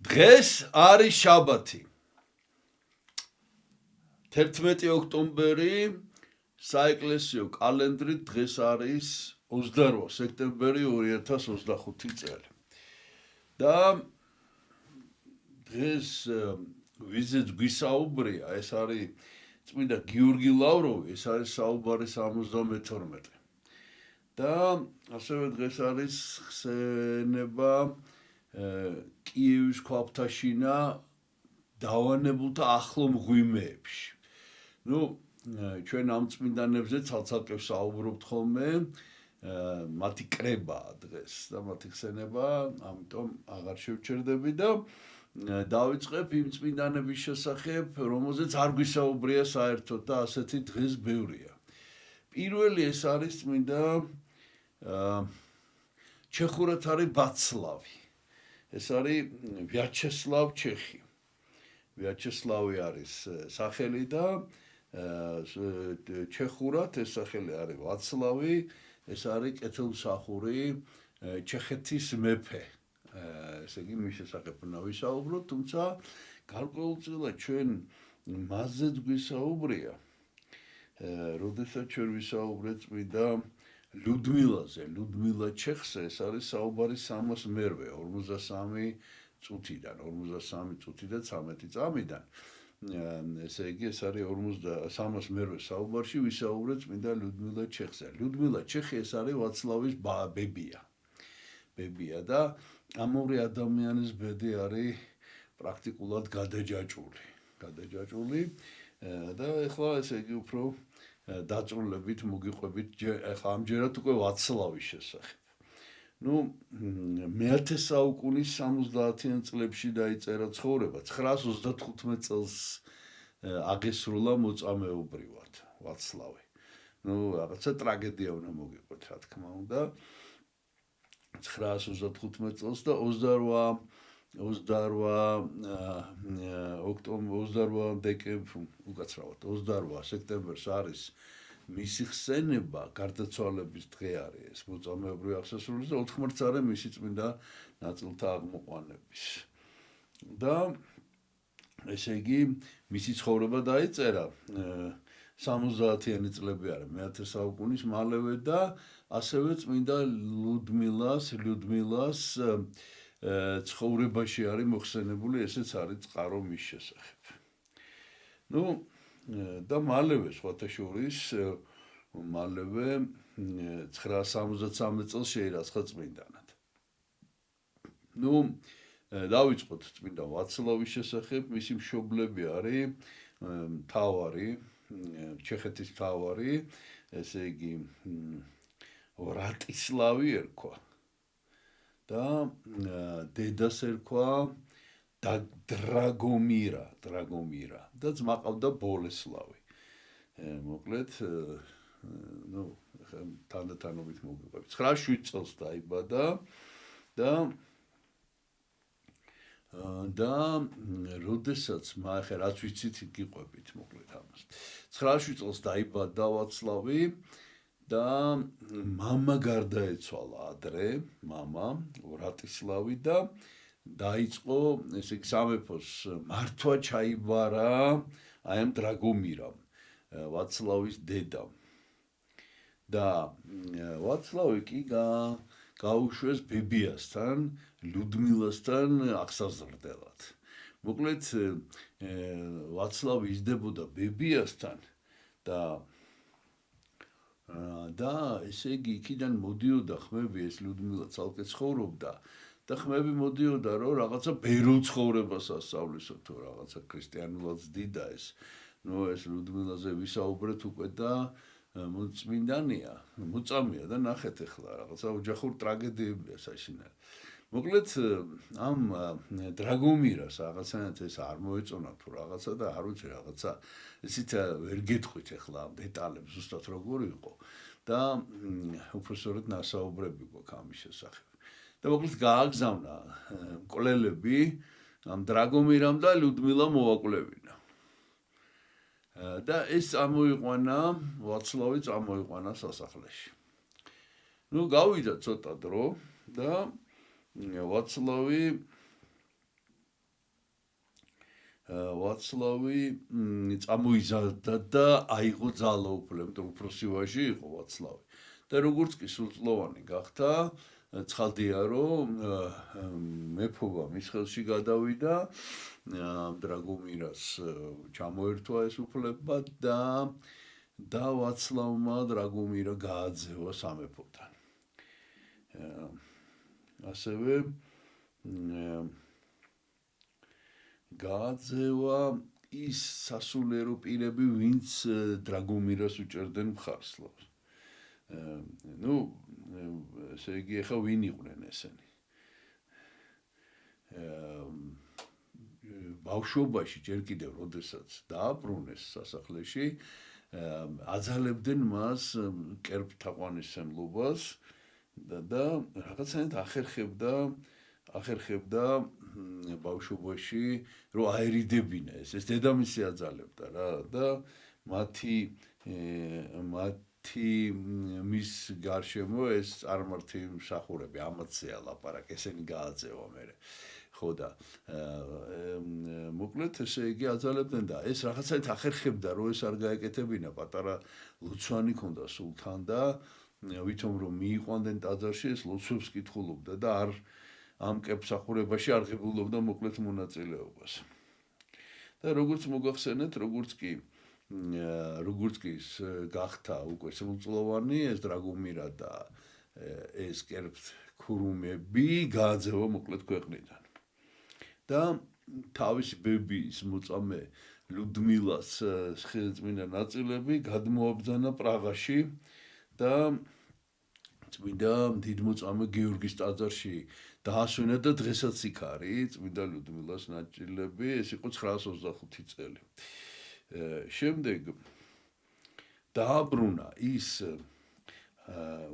დღეს არის შაბათი. 11 ოქტომბერი საეკლესიო კალენდრით დღეს არის 28 სექტემბერი 2025 წელი. და დღეს ვიზეც გვისაუბრია, ეს არის წმინდა გიორგი ლავროვი, ეს არის საუბარი 72. და ასევე დღეს არის ხსენება კიევის ქვაბთაშინა დავანებულთა ახლო მღვიმეებში. ჩვენ ამ წმინდანებზე ცალ-ცალკე ვსაუბრობთ ხოლმე, მათი კრებაა დღეს და მათი ხსენება, ამიტომ აღარ შევჩერდები და დავიწყებ იმ წმინდანების შესახებ, რომელზეც არ გვისაუბრია საერთოდ და ასეთი დღეს ბევრია. პირველი ეს არის წმინდა ჩეხურათარი ბაცლავი. ეს არის ვიაჩესლავ ჩეხი. ვიაჩესლავი არის სახელი და ჩეხურად ეს სახელი არის ვაცლავი, ეს არის კეთილმსახური ჩეხეთის მეფე. ესე იგი მის შესახებ უნდა ვისაუბროთ, თუმცა გარკვეულწილად ჩვენ მასზეც გვისაუბრია. როდესაც ჩვენ ვისაუბრეთ წმინდა ლუდმილაზე, ლუდმილა ჩეხზე, ეს არის საუბარი 302, 53 წუთიდან, 43 წუთიდან 13 წამიდან. ესე იგი ეს არის 302 საუბარში ვისაუბრეთ წმინდა ლუდმილა ჩეხზე. ლუდმილა ჩეხი ეს არის ვაცლავის ბებია. ბებია და ამორი ადამიანის ბედი არის პრაქტიკულად გადაჯაჭვული. და ეხლა ესე იგი უფრო დაწვრილებით მოგიყვებით ეხლა ამჯერად უკვე ვაცლავის შესახებ. მე-10 საუკუნის 70-იან წლებში დაიწერა ცხოვრება, 935 წელს აღესრულა მოწამეობრივად ვაცლავი. რაღაცა ტრაგედია უნდა მოგიყვეთ, რა თქმა უნდა. 935 წელს და 28 სექტემბერს არის მისი ხსენება, გარდაცვალების დღე არის ეს მოწამეობრივი აღსასრულის და ოთხმარცარე მისი წმინდა ნაწილთა აღმოყვანების. და ესე იგი მისი ცხოვრება დაიწერა 70-იანი წლები არის მე-10 საუკუნის მალევე და ასევე წმინდა ლუდმილას ცხოვრებაში არის მოხსენებული, ესეც არის წყარო მის შესახებ. და მალევე სხვათა შორის, მალევე 973 წელს შეირაცხა წმინდანად. დავიწყოთ წმინდა ვაცლავის შესახებ, მისი მშობლები არის მთავარი, ჩეხეთის მთავარი, ესე იგი რატისლავი ერქვა. და დედას ერქვა დრაგომირა და ძმა ყავდა ბოლესლავი. მოკლედ, თანდათანობით მოგიყვებით. 9-7 წელს დაიბადა და როდესაც ახლა რაც ვიცით გიყვებით მოკლედ ამას. 9-7 წელს დაიბადა ვაცლავი და მამა გარდაეცვალა ადრე, მამა რატისლავი და დაიწყო ესე იგი სამეფოს მართვა ჩაიბარა აი ამ დრაგომირამ, ვაცლავის დედამ. და ვაცლავი კი გაუშვეს ბებიასთან, ლუდმილასთან აღსაზრდელად. მოკლედ ვაცლავი იზრდებოდა ბებიასთან და ესე იგი იქიდან მოდიოდა ხმები, ეს ლუდმილა ცალკე ცხოვრობდა და ხმები მოდიოდა, რომ რაღაცა ბერულ ცხოვრებას ასწავლისო თუ რაღაცა ქრისტიანულად ზდიდა ეს. ეს ლუდმილაზე ვისაუბრეთ უკვე და მოწმინდანია, მოწამეა და ნახეთ ახლა რაღაცა ოჯახურ ტრაგედიებია საშინელი. მოკლედ ამ დრაგომირას რაღაცანაირად ეს არ მოეწონა თუ რაღაცა და არ ვიცი რაღაცა ისიც ვერ გეტყვით ახლა ამ დეტალებს ზუსტად როგორ იყო და უბრალოდ ნასაუბრები გვაქვს ამის შესახებ. და მოკლედ გააგზავნა მკვლელები ამ დრაგომირამ და ლუდმილამ მოვაკვლევინა. და ეს წამოიყვანა, ვაცლავი წამოიყვანა სასახლეში. გავიდა ცოტა დრო და ვაცლავი ვაცლავი წამოიზარდა და აიღო ძალაუფლება, იმიტომ რომ უფროსი ვაჟი იყო ვაცლავი. და როგორც კი სრულწლოვანი გახდა, ცხადია რომ მეფობა მის ხელში გადავიდა, დრაგომირას ჩამოერთვა ეს უფლება და ვაცლავმა დრაგომირა გააძევა სამეფოდან. ასევე გააძევა ის სასულიერო პირები, ვინც დრაგომირას უჭერდნენ მხარს. ესე იგი, ახლა ვინ იყვნენ ესენი? ბავშვობაში ჯერ კიდევ, როდესაც დააბრუნეს სასახლეში, აძალებდნენ მას კერპთაყვანისმცემლობას და რაღაცნაირად ახერხებდა ბავშვობაში, რომ აერიდებინა ეს დედამისი აძალებდა რა და მათი მის გარშემო ეს წარმართი მსახურები ამათზეა ლაპარაკი, ესენი გააძევა მერე. ხო და მოკლედ ესე იგი აძალებდნენ და ეს რაღაცაით ახერხებდა, რომ ეს არ გაეკეთებინა, პატარა ლოცვანი ქონდა სულთან და ვითომ რომ მიიყვანდნენ ტაძარში, ეს ლოცვებს კითხულობდა და არ ამ კერპსახურებაში არ ღებულობდა მოკლედ მონაწილეობას. და როგორც მოგახსენეთ, როგორც კი გახდა უკვე სრულწლოვანი, ეს დრაგომირა და ეს კერპთქურუმები გააძევა მოკლედ ქვეყნიდან. და თავისი ბებიის მოწამე ლუდმილას ხელწმინდა ნაწილები გადმოაბრძანა პრაღაში და წმინდა დიდმოწამე გიორგის ტაძარში დაასვენა და დღესაც იქ არის წმინდა ლუდმილას ნაწილები, ეს იყო 925 წელი. შემდეგ დააბრუნა ის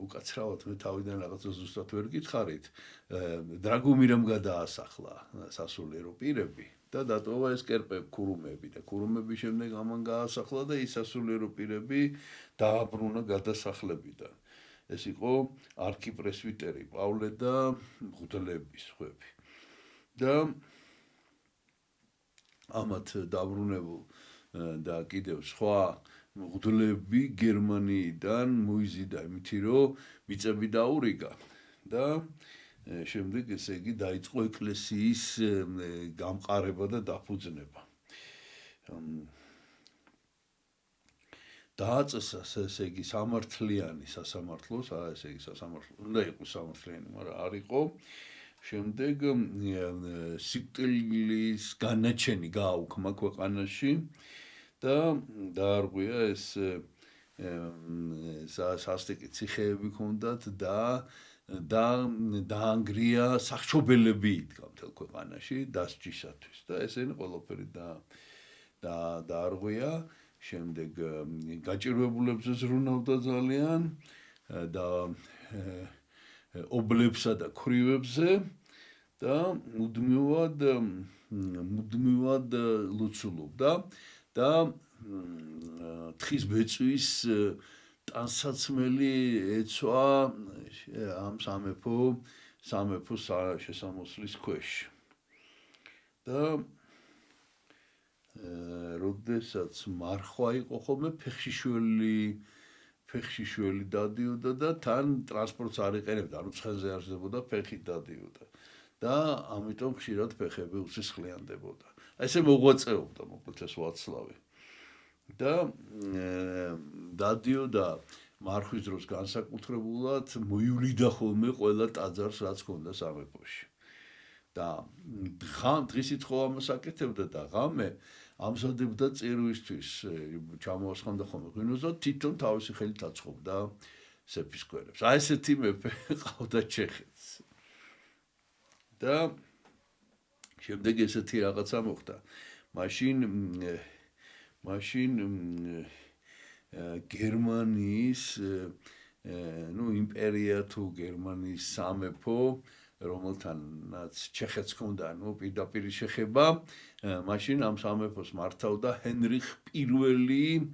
უკაცრავად მე თავიდან რაღაცა ზუსტად ვერ გითხარით, დრაგომირამ გადაასახლა სასულიერო პირები და დატოვა ეს კერპთქურუმები და ქურუმები შემდეგ ამან გაასახლა და ის სასულიერო პირები დააბრუნა გადასახლებიდან. ეს იყო არქიპრესვიტერი პავლე და მღვდლების ხვები. და ამათ დაბრუნებულ და კიდევ სხვა მღვდლები გერმანიიდან მოიზიდა იმითი, რომ მიწები დაურიგა და შემდეგ ესე იგი დაიწყო ეკლესიის გამყარება და დაფუძნება. დააწესა ესე იგი სამართლიანი სასამართლოს, ესე იგი სასამართლო უნდა იყოს სამართლიანი, მაგრამ არ იყო. შემდეგ სიკვდილის განაჩენი გააუქმა ქვეყანაში და დაარღვია ეს სასტიკი ციხეები ჰქონდათ და დაანგრია სახშობელები იდგა მთელ ქვეყანაში დასჯისათვის და ესენი ყველაფერი დაარღვია. შემდეგ გაჭირვებულებზე ზრუნავდა ძალიან და ობლებსა და ქრივებზე და მუდმივად ლოცულობდა და თხის ბეწვის ტანსაცმელი ეცვა ამ სამეფოს შესამოსლის ქვეშ. და როდესაც მარხვა იყო ხოლმე ფეხშიშველი დადიოდა და თან ტრანსპორტს არ იყენებდა, ანუ ცხენზე არ ჟდებოდა, ფეხით დადიოდა და ამიტომ ხშირად ფეხები უსისხლიანდებოდა. ესე მოღვაწეობდა მოკლედ ეს ვაცლავი. და დადიოდა მარხვის დროს განსაკუთრებულად მოივლიდა ხოლმე ყველა ტაძარს, რაც ჰქონდა სამეფოში. და დღისით ხო ამას აკეთებდა და ღამე ამზადებდა წირვისთვის, ჩამოასხამდა ხოლმე ღვინოს და თვითონ თავისი ხელით აწყობდა სეფისკვერებს. აი ესეთი მეფე ყავდა ჩეხეთს. და შემდეგ ესეთი რაღაცა მოხდა. მაშინ გერმანიის იმპერია თუ გერმანიის სამეფო, რომელთანაც ჩეხეთს ჰქონდა პირდაპირ შეხება, მაშინ ამ სამეფოს მართავდა ჰენრიხ პირველი,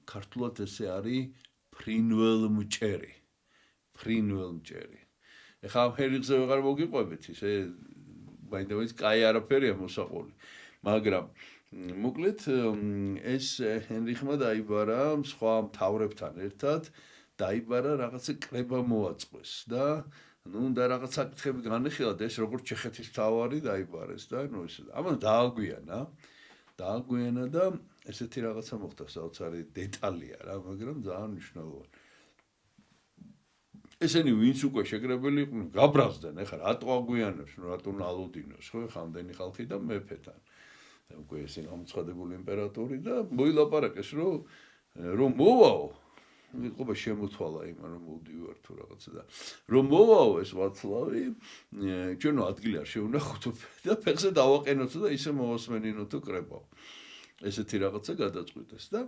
ქართულად ესე არის ფრინველმჭერი. ეხლა ამ ჰენრიხზე ვეღარ მოგიყვებით, ისე მაინდამაინც კაი არაფერია მოსაყოლი. მაგრამ მოკლედ ეს ჰენრიხმა დაიბარა სხვა მთავრებთან ერთად დაიბარა რაღაცა კრება მოაწყვეს და და რაღაც საკითხები განეხილათ ეს როგორც ჩეხეთის მთავარი დაიბარეს და ესე ამან დააგვიანა და ესეთი რაღაცა მოხდა საოცარი დეტალია რა მაგრამ ძალიან მნიშვნელოვანი ესენი ვინც უკვე შეკრებილი იყვნენ გაბრაზდნენ ეხლა რატო აგვიანებს რატო ნალოდინოს ხო ხამდენი ხალხი და მეფეთან უკვე ესე გამოცხადებული იმპერატორი და მოილაპარაკეს რომ მოვაო მიყობა შემოთვალა იმან რომ მოვდივარ თუ რაღაცა და რომ მოვაო ეს ვაცლავი ჩვენო ადგილი არ შევნახოთ და ფეხზე დავაყენოთ და ისე მოვასმენინოთ კრებავ ესეთი რაღაცა გადაწყვიტეს და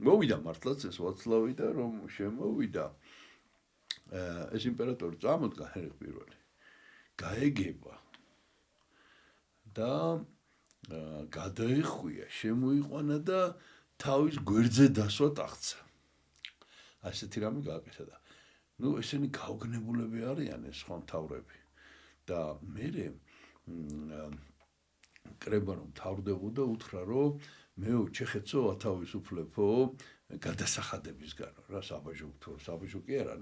მოვიდა მართლაც ეს ვაცლავი და რომ შემოვიდა ეს იმპერატორი წამოდგა ჰენრიხ პირველი გაეგება და გადაეხვია შემოიყვანა და თავის გვერდზე დასვა ტახტზე ასეთი რამე გააკეთა და ესენი გაოგნებულები არიან ეს სხვა მთავრები და მე კრება რომ თავდებოდა უთხრა რომ მეო ჩეხეთსო ათავისუფლებო გადასახადებისგან რა საბაჟო კი არა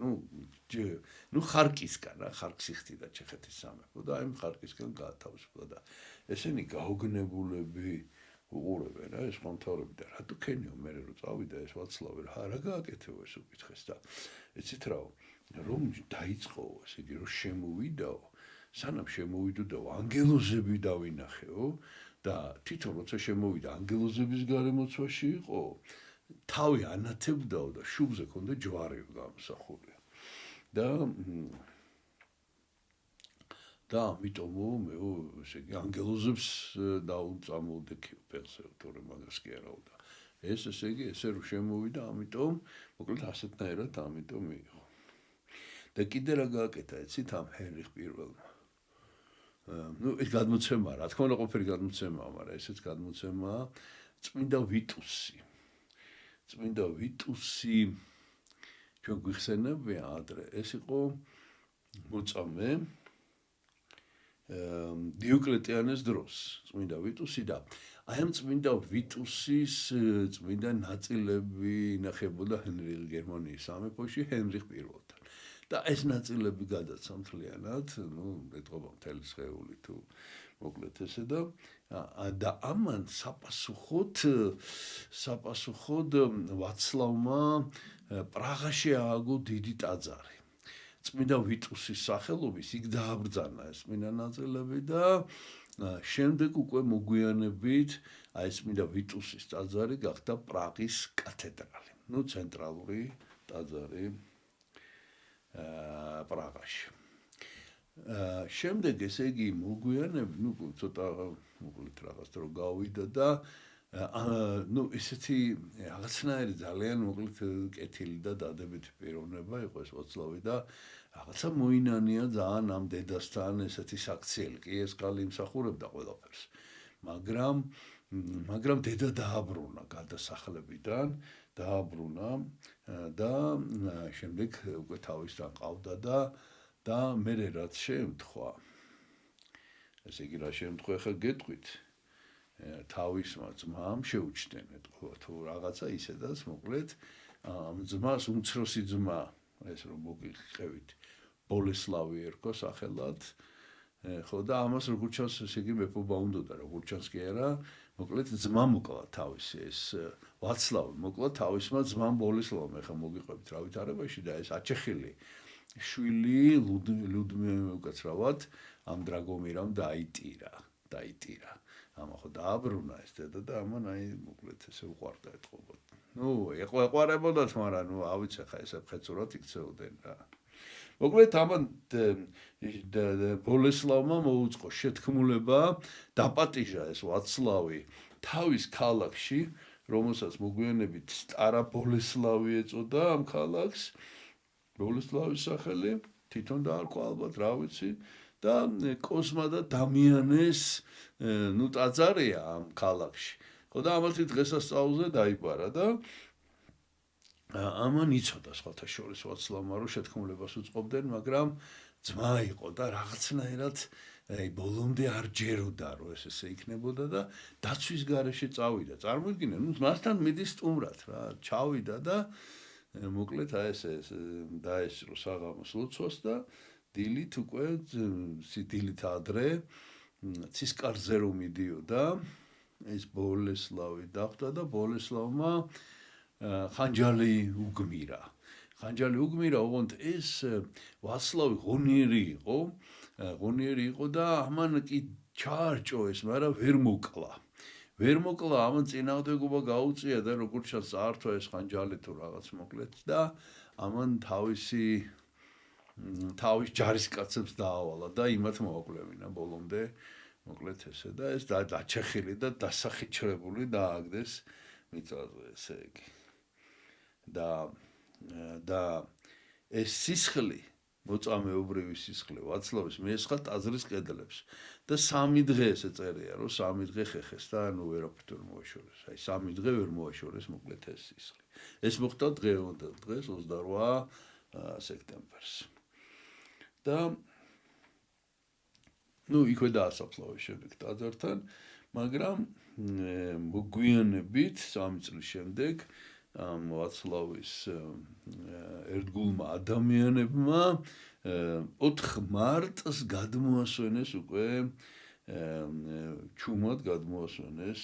ხარკისგან რა ხარკს იხდიდა ჩეხეთის სამეფო და აი ხარკისგან გაათავისუფლა და ესენი გაოგნებულები უყურებენ რა ეს ხონთავრები და რატო ქენიო მე რო წავიდა ეს ვაცლავი რა გააკეთეო ეს უკითხეს და ეცით რომ დაიწყო ესე იგი რომ შემოვიდაო სანამ შემოვიდო და ანგელოზები დავინახეო და თვითონ როცა შემოვიდა ანგელოზების გარემოცვაში იყო თავი ანათებდაო და შუბზე ქონდა ჯვარი გამოსახული და ამიტომ მე ესე იგი ანგელოზებს დაუწამოვდე ფეხზე თორე მაგას კი არა და ეს ესე იგი ესე რომ შემოვიდა ამიტომ მოკლედ ასეთნაირად ამიტომ იყო და კიდე რა გააკეთა ეცით ამ ჰენრიხ პირველმა ეს გადმოცემა რა თქმა უნდა ყოფილი გადმოცემაა მაგრამ ესეც გადმოცემაა წმინდა ვიტუსი ჩვენ გვიხსენებია ადრე ეს იყო მოწამე დიოკლეტიანეს დროს წმინდა ვიტუსი და აი ამ წმინდა ვიტუსის წმინდა ნაწილები ინახებოდა გერმანიის სამეფოში ჰენრიხ პირველთან და ეს ნაწილები გადაცა მთლიანად ეტყობა მთელი სხეული თუ მოკლედ ესე და ამან საპასუხოდ ვაცლავმა პრაღაში ააგო დიდი ტაძარი წმინდა ვიტუსის სახელობის იქ დააბრძანა ეს წმინდა ნაწილები და შემდეგ უკვე მოგვიანებით აი წმინდა ვიტუსის ტაძარი გახდა პრაღის კათედრალი ცენტრალური ტაძარი პრაღაში შემდეგ ესე იგი მოგვიანებით ცოტა მოკლედ რაღაც დრო გავიდა და ესეთი რაღაცნაირი ძალიან მოკლედ კეთილი და დადებითი პიროვნება იყო ეს ვაცლავი და რაღაცა მოინანია ძალიან ამ დედასთან ესეთი საქციელი კი ეს კალი იმსახურებდა ყველაფერს მაგრამ დედა დააბრუნა გადასახლებიდან დააბრუნა და შემდეგ უკვე თავისთან ყავდა და მე რაც შემთხვევა ესე იგი რა შემთხვევა ხა გეტყვით თავისმა ძმამ შეუჩდნენ ეთქვა თუ რაღაცა ისედაც მოკლედ ამ ძმას უმცროსი ძმა ეს რომ მოგიყევით ბოლესლავი ერქვა სახელად ხო და ამას როგორც ჩანს ესე იგი მეფობა უნდოდა როგორც ჩანს კი არა მოკლედ ძმა მოკლა თავისი ეს ვაცლავი მოკლა თავისმა ძმამ ბოლესლავმა ხა მოგიყევით რა ვითარებაში და ეს აჩეხილი შვილი ლუდმილა უკაცრავად ამ დრაგომირამ დაიტირა ამა ხო დააბრუნა ეს დედა და ამან აი მოკლედ ესე უყვარდა ეთყობა ეყვარებოდათ მაგრამ ავიცე ხა ესე ხეცურად იქცეოდნენ რა მოკლედ ამან ბოლესლავმა მოუწყო შეთქმულება დაპატიჟა ეს ვაცლავი თავის ქალაქში რომელსაც მოგვიანებით სტარა ბოლესლავი ეწოდა ამ ქალაქს ბოლესლავის სახელი თვითონ დაარქვა ალბათ რა ვიცი და კოსმა და დამიანეს ტაძარია ამ ქალაქში ხო და ამალთი დღესასწაულზე დაიბარა და ამან იცოდა სხვათა შორის ვაცლავმა რომ შეთქმულებას უწყობდნენ მაგრამ ძმა იყო და რაღაცნაირად აი ბოლომდე არ ჯეროდა რომ ესე იქნებოდა და დაცვის გარეშე წავიდა. წარმოიდგინე, ნუ მასთან მიდის სტუმრად რა, ჩავიდა და მოკლედ აი ესე დაესწრო საღამოს ლოცვას და დილით უკვე დილით ადრე ცისკარზე რომ მიდიოდა ეს ბოლესლავი დახვდა და ბოლესლავმა ხანჯალი უგმირა. ხანჯალი უგმირა, ოღონდ ეს ვაცლავი ღონიერი იყო და ამან კი ჩაარჭო ეს, მაგრამ ვერ მოკლა. ვერ მოკლა, ამან წინააღმდეგობა გაუწია და როგორც ჩანს წაართვა ეს ხანჯალი თუ რაღაც მოკლედ და ამან თავის ჯარისკაცებს დაავალა და იმათ მოაკლევინა ბოლომდე მოკლედ ესე და ეს დაჩეხილი და დასახიჩრებული დააგდეს მიწაზე ესე იგი. და ეს სისხლი მოწამეობრივი სისხლი ვაცლავის მიესხა ტაძრის კედლებს და 3 დღე ესე წერია რომ 3 დღე ხეხეს და ანუ ვერაფერ ვერ მოაშორეს. აი 3 დღე ვერ მოაშორეს მოკლედ ეს სისხლი. ეს მოხდა დღევანდელ დღეს 28 სექტემბერს. და ნუ იქვე დაასაფლავეს შემდეგ ტაძართან, მაგრამ მოგვიანებით 3 წლის შემდეგ ვაცლავის ერთგულმა ადამიანებმა 4 მარტს გადმოასვენეს უკვე ჩუმად გადმოასვენეს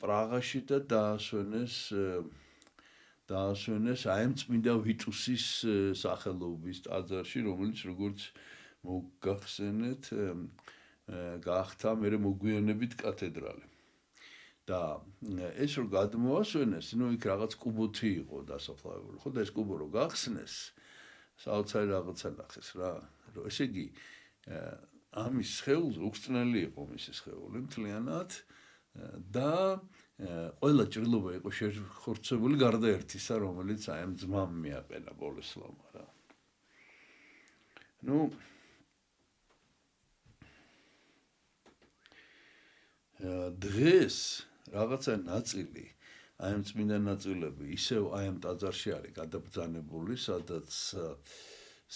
პრაღაში და დაასვენეს აი წმინდა ვიტუსის სახელობის ტაძარში, რომელიც როგორც მოგახსენეთ გახდა მერე მოგვიანებით კათედრალი. და ეს რომ გადმოასვენეს, ნუ იქ რაღაც კუბოთი იყო დასაფლავებული, ხო და ეს კუბო რომ გახსნეს, საოცარი რაღაცა ნახეს რა, რომ ესე იგი ამის სხეულზე უხრწნელი იყო მისი სხეული მთლიანად და ყველა ჭრილობა იყო შეხორცებული გარდა ერთისა, რომელიც აი ამ ძმამ მიაყენა ბოლესლავმა რა. ნუ დღეს რაღაცა ნაწილი, აი ამ წმინდა ნაწილები ისევ აი ამ ტაძარში არის გადაბრძანებული,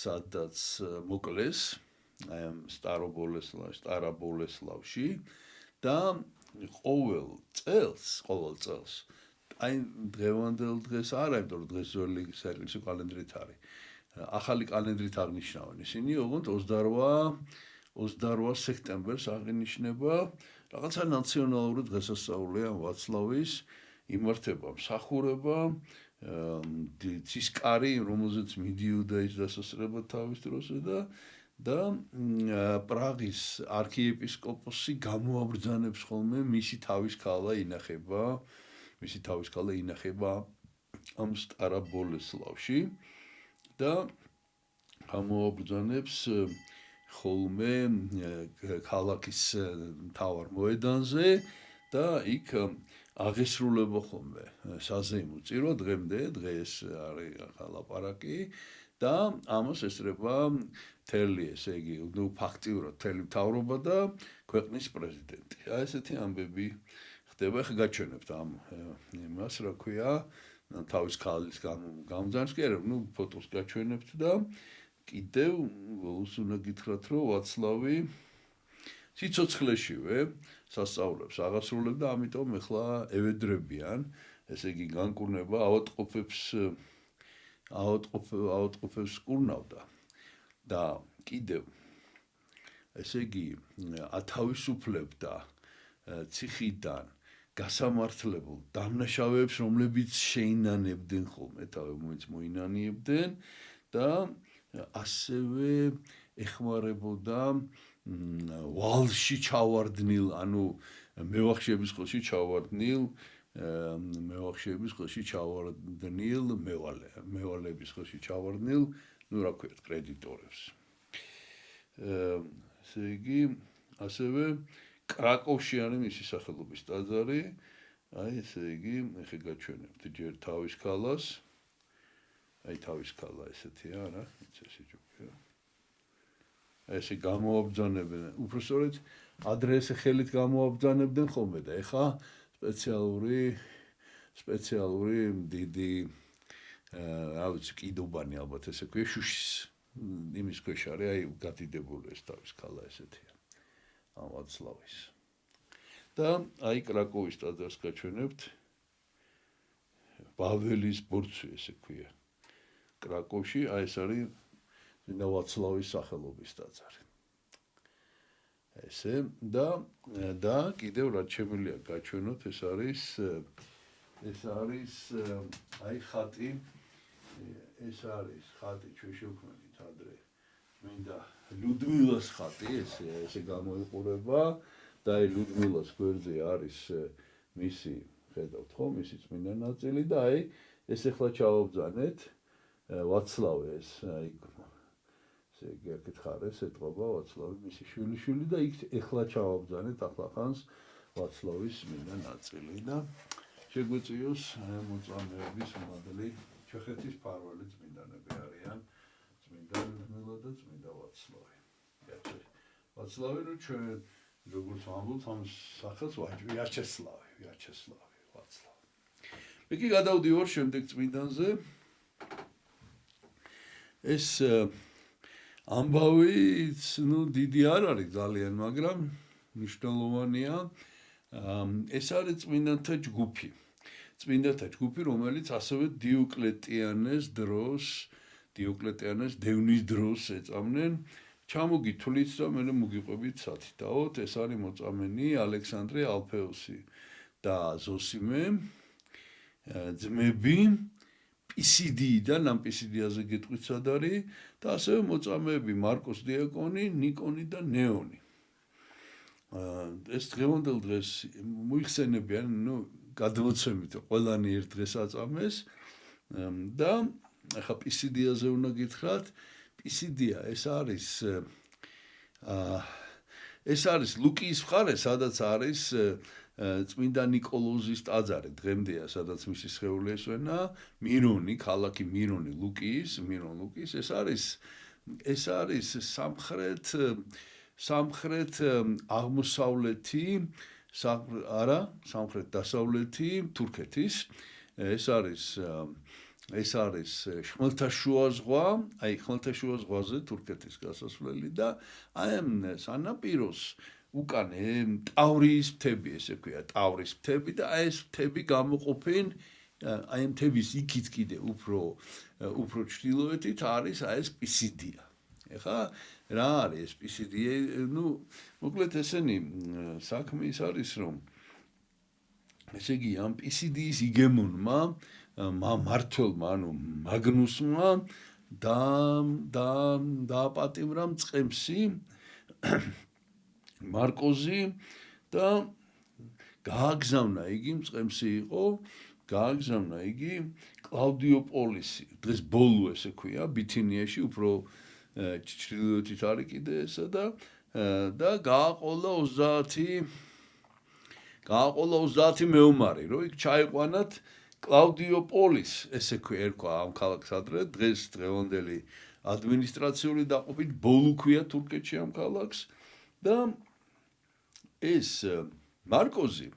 სადაც მოკლეს, აი ამ სტარა ბოლესლავში და ყოველ წელს აი დღევანდელ დღეს არა, იმიტომ რომ დღეს ძველი საეკლესიო კალენდრით არის. ახალი კალენდრით აღნიშნავენ ისინი, ოღონდ 28 სექტემბერს აღინიშნება რაღაცა ნაციონალური დღესასწაული ამ ვაცლავის იმართება მსახურება, ცისკარი, რომელზეც მიდიოდა ის დასასწრება თავის დროზე და პრაღის არქიეპისკოპოსი გამოაბრძანებს ხოლმე მისი თავის ქალა ინახება ამ სტარა ბოლესლავში და გამოაბრძანებს ხოლმე ქალაქის მთავარ მოედანზე და იქ აღესრულება ხოლმე საზეიმო წირვა დღეს არის ლაპარაკი და ამას ესწრება მთელი ესე იგი ნუ ფაქტიურად მთელი მთავრობა და ქვეყნის პრეზიდენტი. აი ესეთი ამბები ხდება, ხა გაჩვენებთ ამ იმას, რა ქვია, თავის ქალის გამძანს კი არა, ნუ ფოტოს გაჩვენებთ და კიდევ ბოლოს უნდა გითხრათ, რომ ვაცლავი სიცოცხლეშივე სასწაულებს აღასრულებდა, ამიტომ ეხლა ევედრებიან, ესე იგი განკურნება ავადმყოფებს კურნავდა და კიდევ ესე იგი ათავისუფლებდა ციხიდან გასამართლებულ დამნაშავეებს, რომლებიც შეინანებდნენ ხოლმე, თავებს მოინანიებდნენ და ასევე ეხმარებოდა ვალში ჩავარდნილ, ანუ მევახშეების ხელში ჩავარდნილ მევალების ხელში ჩავარდნილ, ნუ რა ქვიათ, კრედიტორებს. ესე იგი, ასევე კრაკოვში არის მისი სახელობის ტაძარი, აი ესე იგი, ეხა გაჩვენებთ ჯერ თავის ქალას, აი თავის ქალა ესეთია რა, ესე ჯობია. ესე გამოაბრძანებენ, უბრალოდ ადრე ესე ხელით გამოაბრძანებდნენ ხოლმე და ეხა სპეციალური დიდი რა ვიცი კიდობანი ალბათ ესე ქვია შუშის იმის ქვეშ არის, აი გადიდებული ეს თავის ქალა ესეთია. ამ ვაცლავის. და აი კრაკოვის ტაძარს გაჩვენებთ. ბაველის ბორცვი ესე ქვია. კრაკოვში აი ეს არის წმინდა ვაცლავის სახელობის ტაძარი. ესე და კიდევ რაც შემიძლია გაჩვენოთ ეს არის აი ხატი ეს არის ხატი ჩვენ შევქმნით ადრე წმინდა ლუდმილას ხატი ესე გამოიყურება და აი ლუდმილას გვერდზე არის მისი ხედავთ ხო მისი წმინდა ნაწილი და აი ეს ახლა ჩავაბრძანეთ ვაცლავი ეს აი ესე გეკითხარეს ეთყობა ვაცლავი მისი შვილიშვილი და იქ ახლა ჩავაბრძანეთ ახლახანს ვაცლავის წმინდა ნაწილი და შეგვეწიოს მოწამეების მადლი ჩეხეთის მფარველი წმინდანები არიან წმინდა ლუდმილა და წმინდა ვაცლავი. ვაცლავი რო ჩვენ როგორც ვამბობთ ამ სახელს ვიაჩესლავი ვაცლავი. მე კი გადავდივარ შემდეგ წმინდანზე ეს ამბავიც დიდი არ არის ძალიან მაგრამ მნიშვნელოვანია ეს არის წმინდანთა ჯგუფი რომელიც ასევე დიოკლეტიანეს დევნის დროს ეწამნენ ჩამოგითვლით და მე მოგიყვებით სათითაოდ ეს არის მოწამენი ალექსანდრე ალფეოსი და ზოსიმე ძმები პისიდიიდან ამ პისიდიაზე გეტყვით სად არის და ასევე მოწამეები მარკოს დიაკონი ნიკონი და ნეონი ეს დღევანდელ დღეს მოიხსენებიან გადმოცემით ყველანი ერთ დღეს აწამეს და ახლა პისიდიაზე უნდა გითხრათ პისიდია ეს არის ლუკიის მხარე სადაც არის წმინდა ნიკოლოზის ტაძარი დღემდეა სადაც მისი სხეული ესვენა მირონი ქალაქი მირონი ლუკიის ეს არის სამხრეთ აღმოსავლეთი სამხრეთ დასავლეთი თურქეთის ეს არის ხმელთაშუა ზღვა აი ხმელთაშუა ზღვაზე თურქეთის გასასვლელი და აი ამ სანაპიროს უკან ტავრის მთები ესე ქვია ტავრის მთები და აი ეს მთები გამოყოფენ აი მთების იქით კიდე უფრო ჩრდილოეთით არის აი ეს პისიდია ეხლა რა არის ეს პისიდია მოკლედ ესენი საქმე ის არის რომ ესე იგი ამ პისიდიის იგემონმა მმართველმა ანუ მაგნუსმა დააპატიმრა მწყემსი მარკოზი და გააგზავნა იგი მწყემსი იყო გააგზავნა იგი კლაუდიოპოლისი დღეს ბოლო ესე ქვია ბითინიაში უფრო ჩრდილოეთით არის კიდე ესა და გააყოლა 30 მეომარი რომ იქ ჩაიყვანათ კლაუდიოპოლის ესე ერქვა ამ ქალაქს ადრე დღევანდელი ადმინისტრაციული დაყოფით ბოლო ქვია თურქეთში ამ ქალაქს და ეს მარკოზი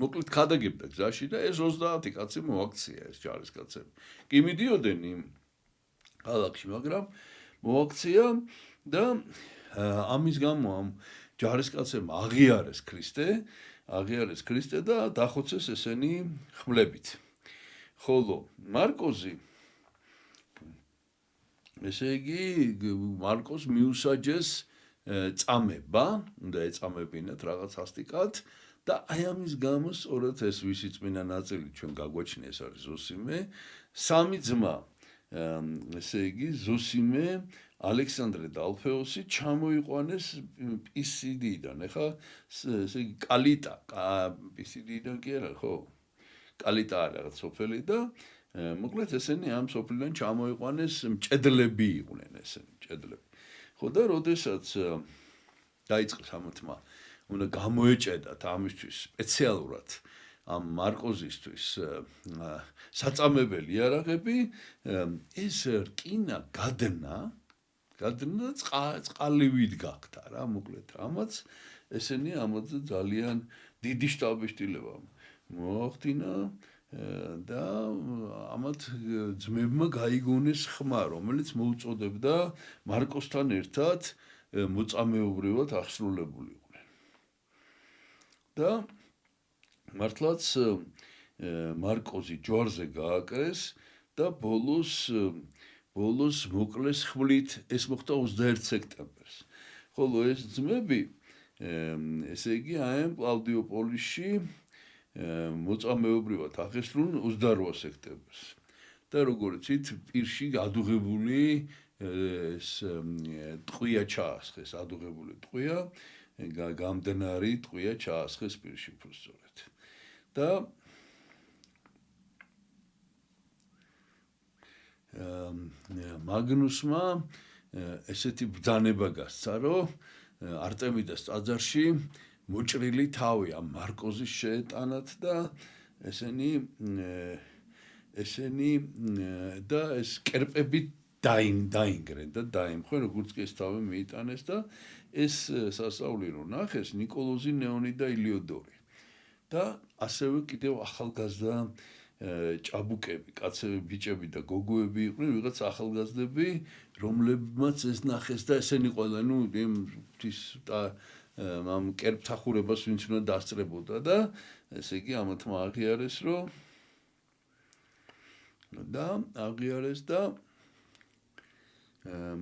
მოკლედ ხადაგებდა გზაში და ეს 30 კაცი მოაქცია ეს ჯარისკაცები კი მიდიოდნენ იმ ქალაქში მაგრამ მოაქცია და ამის გამო ამ ჯარისკაცებმა აღიარეს ქრისტე და დახოცეს ესენი ხმლებით ხოლო მარკოზი ესე იგი მარკოს მიუსაჯეს წამება უნდა ეწამებინათ რაღაც ასტიკად და აი ამის გამო სწორედ ეს ვისი წმინდა ნაწილი ჩვენ გაგვაჩნია ეს არის ზოსიმე სამი ძმა ესე იგი ზოსიმე ალექსანდრე და ალფეოსი ჩამოიყვანეს პისიდიიდან ეხა ესე იგი კალიტა პისიდიიდან კი არა ხო კალიტა არის სოფელი და მოკლედ ესენი ამ სოფლიდან ჩამოიყვანეს მჭედლები იყვნენ ესენი მჭედლები ხო და როდესაც დაიწყეს ამათმა უნდა გამოეჭედათ ამისთვის სპეციალურად ამ მარკოზისთვის საწამებელი იარაღები ეს რკინა გადნა წყალივით გახდა რა მოკლედ ამაც ესენი ამაზე ძალიან დიდი შტაბიშტილება მოახდინა და ამათ ძმებმა გაიგონეს ხმა რომელიც მოუწოდებდა მარკოსთან ერთად მოწამეობრივად აღსრულებული იყვნენ. და მართლაც მარკოზი ჯვარზე გააკრეს და ბოლოს მოკლეს ხვლით, ეს მოხდა 21 სექტემბერს. ხოლო ეს ძმები, ესე იგი, აემ კლავდიოპოლისში მოწამეობრივად აღესრულნენ 28 სექტემბერს. და როგორც იცით, პირში ადუღებული ეს ტყვია ჩაასხეს, ადუღებული ტყვია, გამდნარი ტყვია ჩაასხეს პირში უბრალოდ. და მაგნუსმა ესეთი ბრძანება გასცა, რომ არტემიდას ტაძარში მოჭრილი თავი ამ მარკოზის შეეტანათ და ესენი და ეს კერპები დაინგრენ და დაიმხნენ, როგორც კი ეს თავი მიიტანეს და ეს სასწაული რო ნახეს ნიკოლოზი, ნეონი და ილიოდორი. და ასევე კიდევ ახალგაზრდა ჭაბუკები, კაცები, ბიჭები და გოგოები იყვნენ, ვიღაც ახალგაზრდები, რომლებმაც ეს ნახეს და ესენი ყველა, ღვთის ამ კერპთახურებას ვინც უნდა დასწრებოდა და ესე იგი ამათმა აღიარეს, რომ და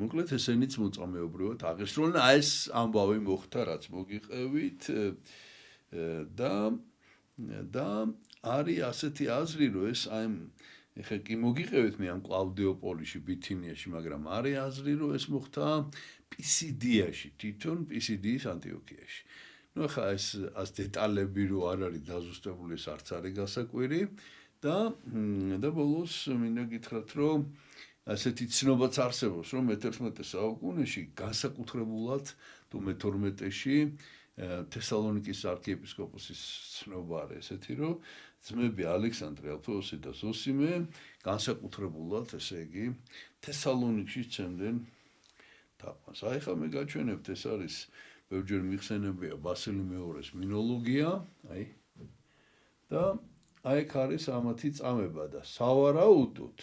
მოკლედ ესენიც მოწამეობრივად აღესრულნენ. ეს ამბავი მოხდა, რაც მოგიყევით და არის ასეთი აზრი, რომ ეს ეხლა კი მოგიყევით მე ამ კლავდიოპოლისში, ბითინიაში, მაგრამ არის აზრი, რომ ეს მოხდა პისიდიაში, თვითონ პისიდიის ანტიოქიაში. ეხლა ეს დეტალები რო არ არის დაზუსტებული, ეს არც არის გასაკვირი და ბოლოს მინდა გითხრათ, რომ ასეთი ცნობაც არსებობს, რომ მე-11 საუკუნეში განსაკუთრებულად თუ მე-12-ში თესალონიკის არქიეპისკოპოსის ცნობა არის ესეთი, რომ ძმები ალექსანდრე, ალფეოსი და ზოსიმე განსაკუთრებულად, ესე იგი, თესალონიკში სცემდნენ თაყვანს. ახლა მე გაჩვენებთ, ეს არის ბევრჯერ მიხსენებია ბასილი მეორის მინოლოგია, და აქ არის ამათი წამება და სავარაუდოდ,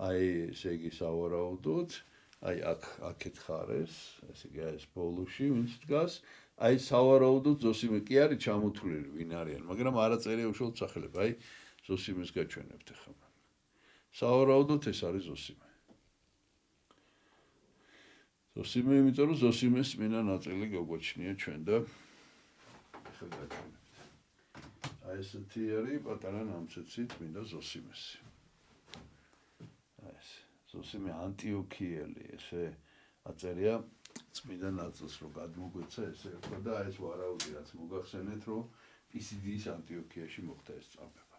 ესე იგი სავარაუდოდ, აქეთ ხარეს, ესე იგი ეს ბოლოში ვინც დგას, სავარაუდოდ ზოსიმე კი არის ჩამოთვლილი, ვინ არიან, მაგრამ არა წერია უშუალოდ სახელები, ზოსიმეს გაჩვენებთ ახლა. სავარაუდოდ ეს არის ზოსიმე. ზოსიმე, იმიტომ რომ ზოსიმეს წმინდა ნაწილი გაგვაჩნია ჩვენ და ახლა გაჩვენებთ. ესეთი არის პატარა ნამცეცი წმინდა ზოსიმესი. ზოსიმე ანტიოქიელი, ესე აწერია წმინდა ნაწილს, რომ გადმოგვეცა ესე ერქვა და ეს ვარაუდი, რაც მოგახსენეთ, რომ პისიდიის ანტიოქიაში მოხდა ეს წამება.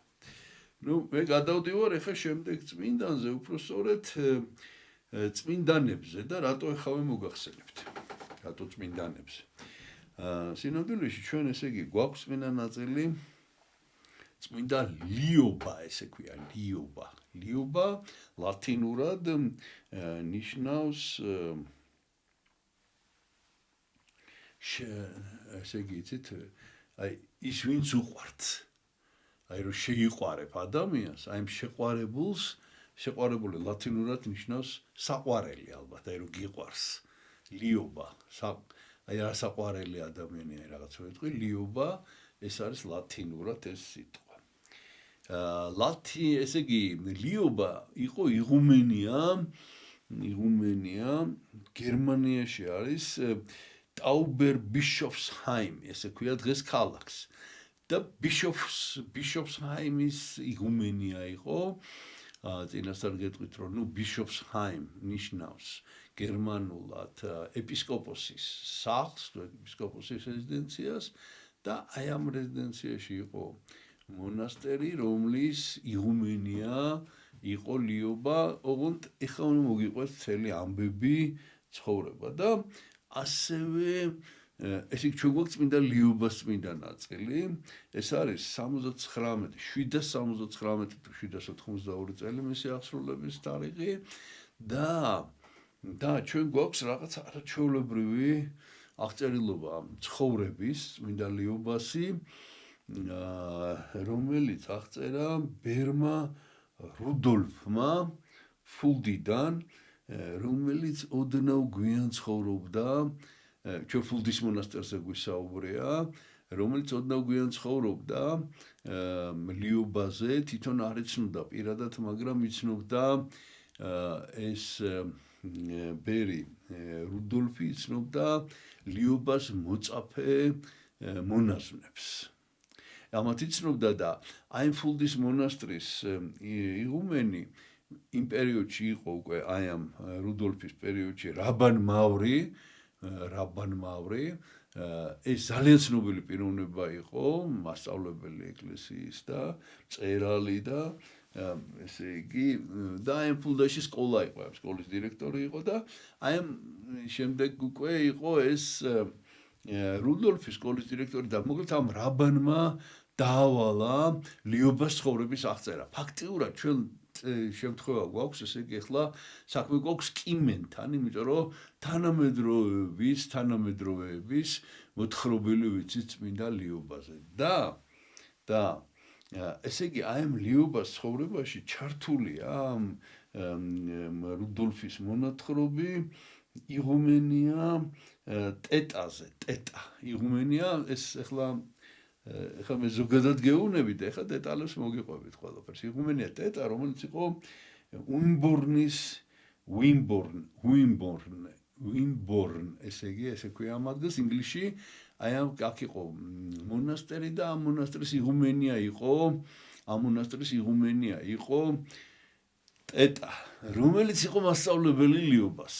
მე გადავდივარ ახლა შემდეგ წმინდანზე, უпростоრეთ წმინდანებზე და რატო ეხავე მოგახსენებთ. რატო წმინდანებზე. სინოდულში ჩვენ ესე იგი გვაქვს წმინდა ნაწილი წმინდა ლიობა, ესე ქვია, ლიობა. ლიობა ლათინურად ნიშნავს ესე იგი, იცით, ის ვინც უყვართ. რომ შეიყვარებ ადამიანს, ამ შეყვარებულს, შეყვარებული ლათინურად ნიშნავს საყვარელი ალბათ, რომ გიყვარს. ლიობა, რა საყვარელი ადამიანი რაღაცა ვეთქვი, ლიობა, ეს არის ლათინურად ეს სიტყვა. ესე იგი, ლიობა იყო იღუმენია, გერმანიაში არის ტაუბერბიშოფსჰაიმი, ესე ქვია დღეს ქალაქს. და ბიშოფსჰაიმის იღუმენია იყო, წინასწარ გეტყვით, რომ ბიშოფსჰაიმ ნიშნავს გერმანულად ეპისკოპოსის სახლს, ეპისკოპოსის რეზიდენციას და ამ რეზიდენციაში იყო მონასტერი, რომლის იღუმენია იყო ლიობა, ოღონდ ეხლა უნდა მოგიყვეს მთელი ამბები ცხოვრება და ასევე ესე ჩვენ გვაქვს წმინდა ლიობას წმინდა ნაწილი, ეს არის 779 თუ 782 წელი მისი აღსრულების თარიღი და ჩვენ გვაქვს რაღაც არაჩვეულებრივი აღწერილობა ცხოვრების წმინდა ლიობასი, რომელიც აღწერა ბერმა რუდოლფმა ფულდიდან რომელიც ოდნავ გვიან ცხოვრობდა, ჩვენ ფულდის მონასტერზე გვისაუბრია, რომელიც ოდნავ გვიან ცხოვრობდა ლიუბაზე, თვითონ არ იცნობდა პირადად, მაგრამ იცნობდა ეს ბერი რუდოლფი იცნობდა ლიუბას მოწაფე მონაზვნებს. ამათ იცნობდა და აი ფულდის მონასტრის იღუმენი იმ პერიოდში იყო უკვე აი ამ რუდოლფის პერიოდში რაბან მავრი ეს ძალიან ცნობილი პიროვნება იყო, მასწავლებელი ეკლესიის და მწერალი და ესე იგი და აი ფულდაში სკოლა იყო, ამ სკოლის დირექტორი იყო და აი ამ შემდეგ უკვე იყო ეს რუდოლფის სკოლის დირექტორი და მოკლედ ამ რაბანმა დაავალა ლიუბას ცხოვრების აღწერა. ფაქტიურად ჩვენ შემთხვევა გვაქვს, ესე იგი ახლა საქმე გვაქვს კიმენთან, იმიტომ რომ თანამედროვეების მოთხრობილი ვიცით წმინდა ლიუბაზე. და ესე იგი აი ამ ლიუბას ცხოვრებაში ჩართულია რუდოლფის მონათხრობი იღუმენია ტეტაზე, ტეტა. იღუმენია ეს ახლა მე ზოგადად გეუბნებით, ახლა დეტალებს მოგიყვებით ყველაფერს. იღუმენია ტეტა, რომელიც იყო ვიმბორნ, ესე იგი, ესე ქვია ამ ადგილს ინგლისში, აი აქ იყო მონასტერი და ამ მონასტრის იღუმენია იყო ტეტა, რომელიც იყო მასწავლებელი ლიუბას.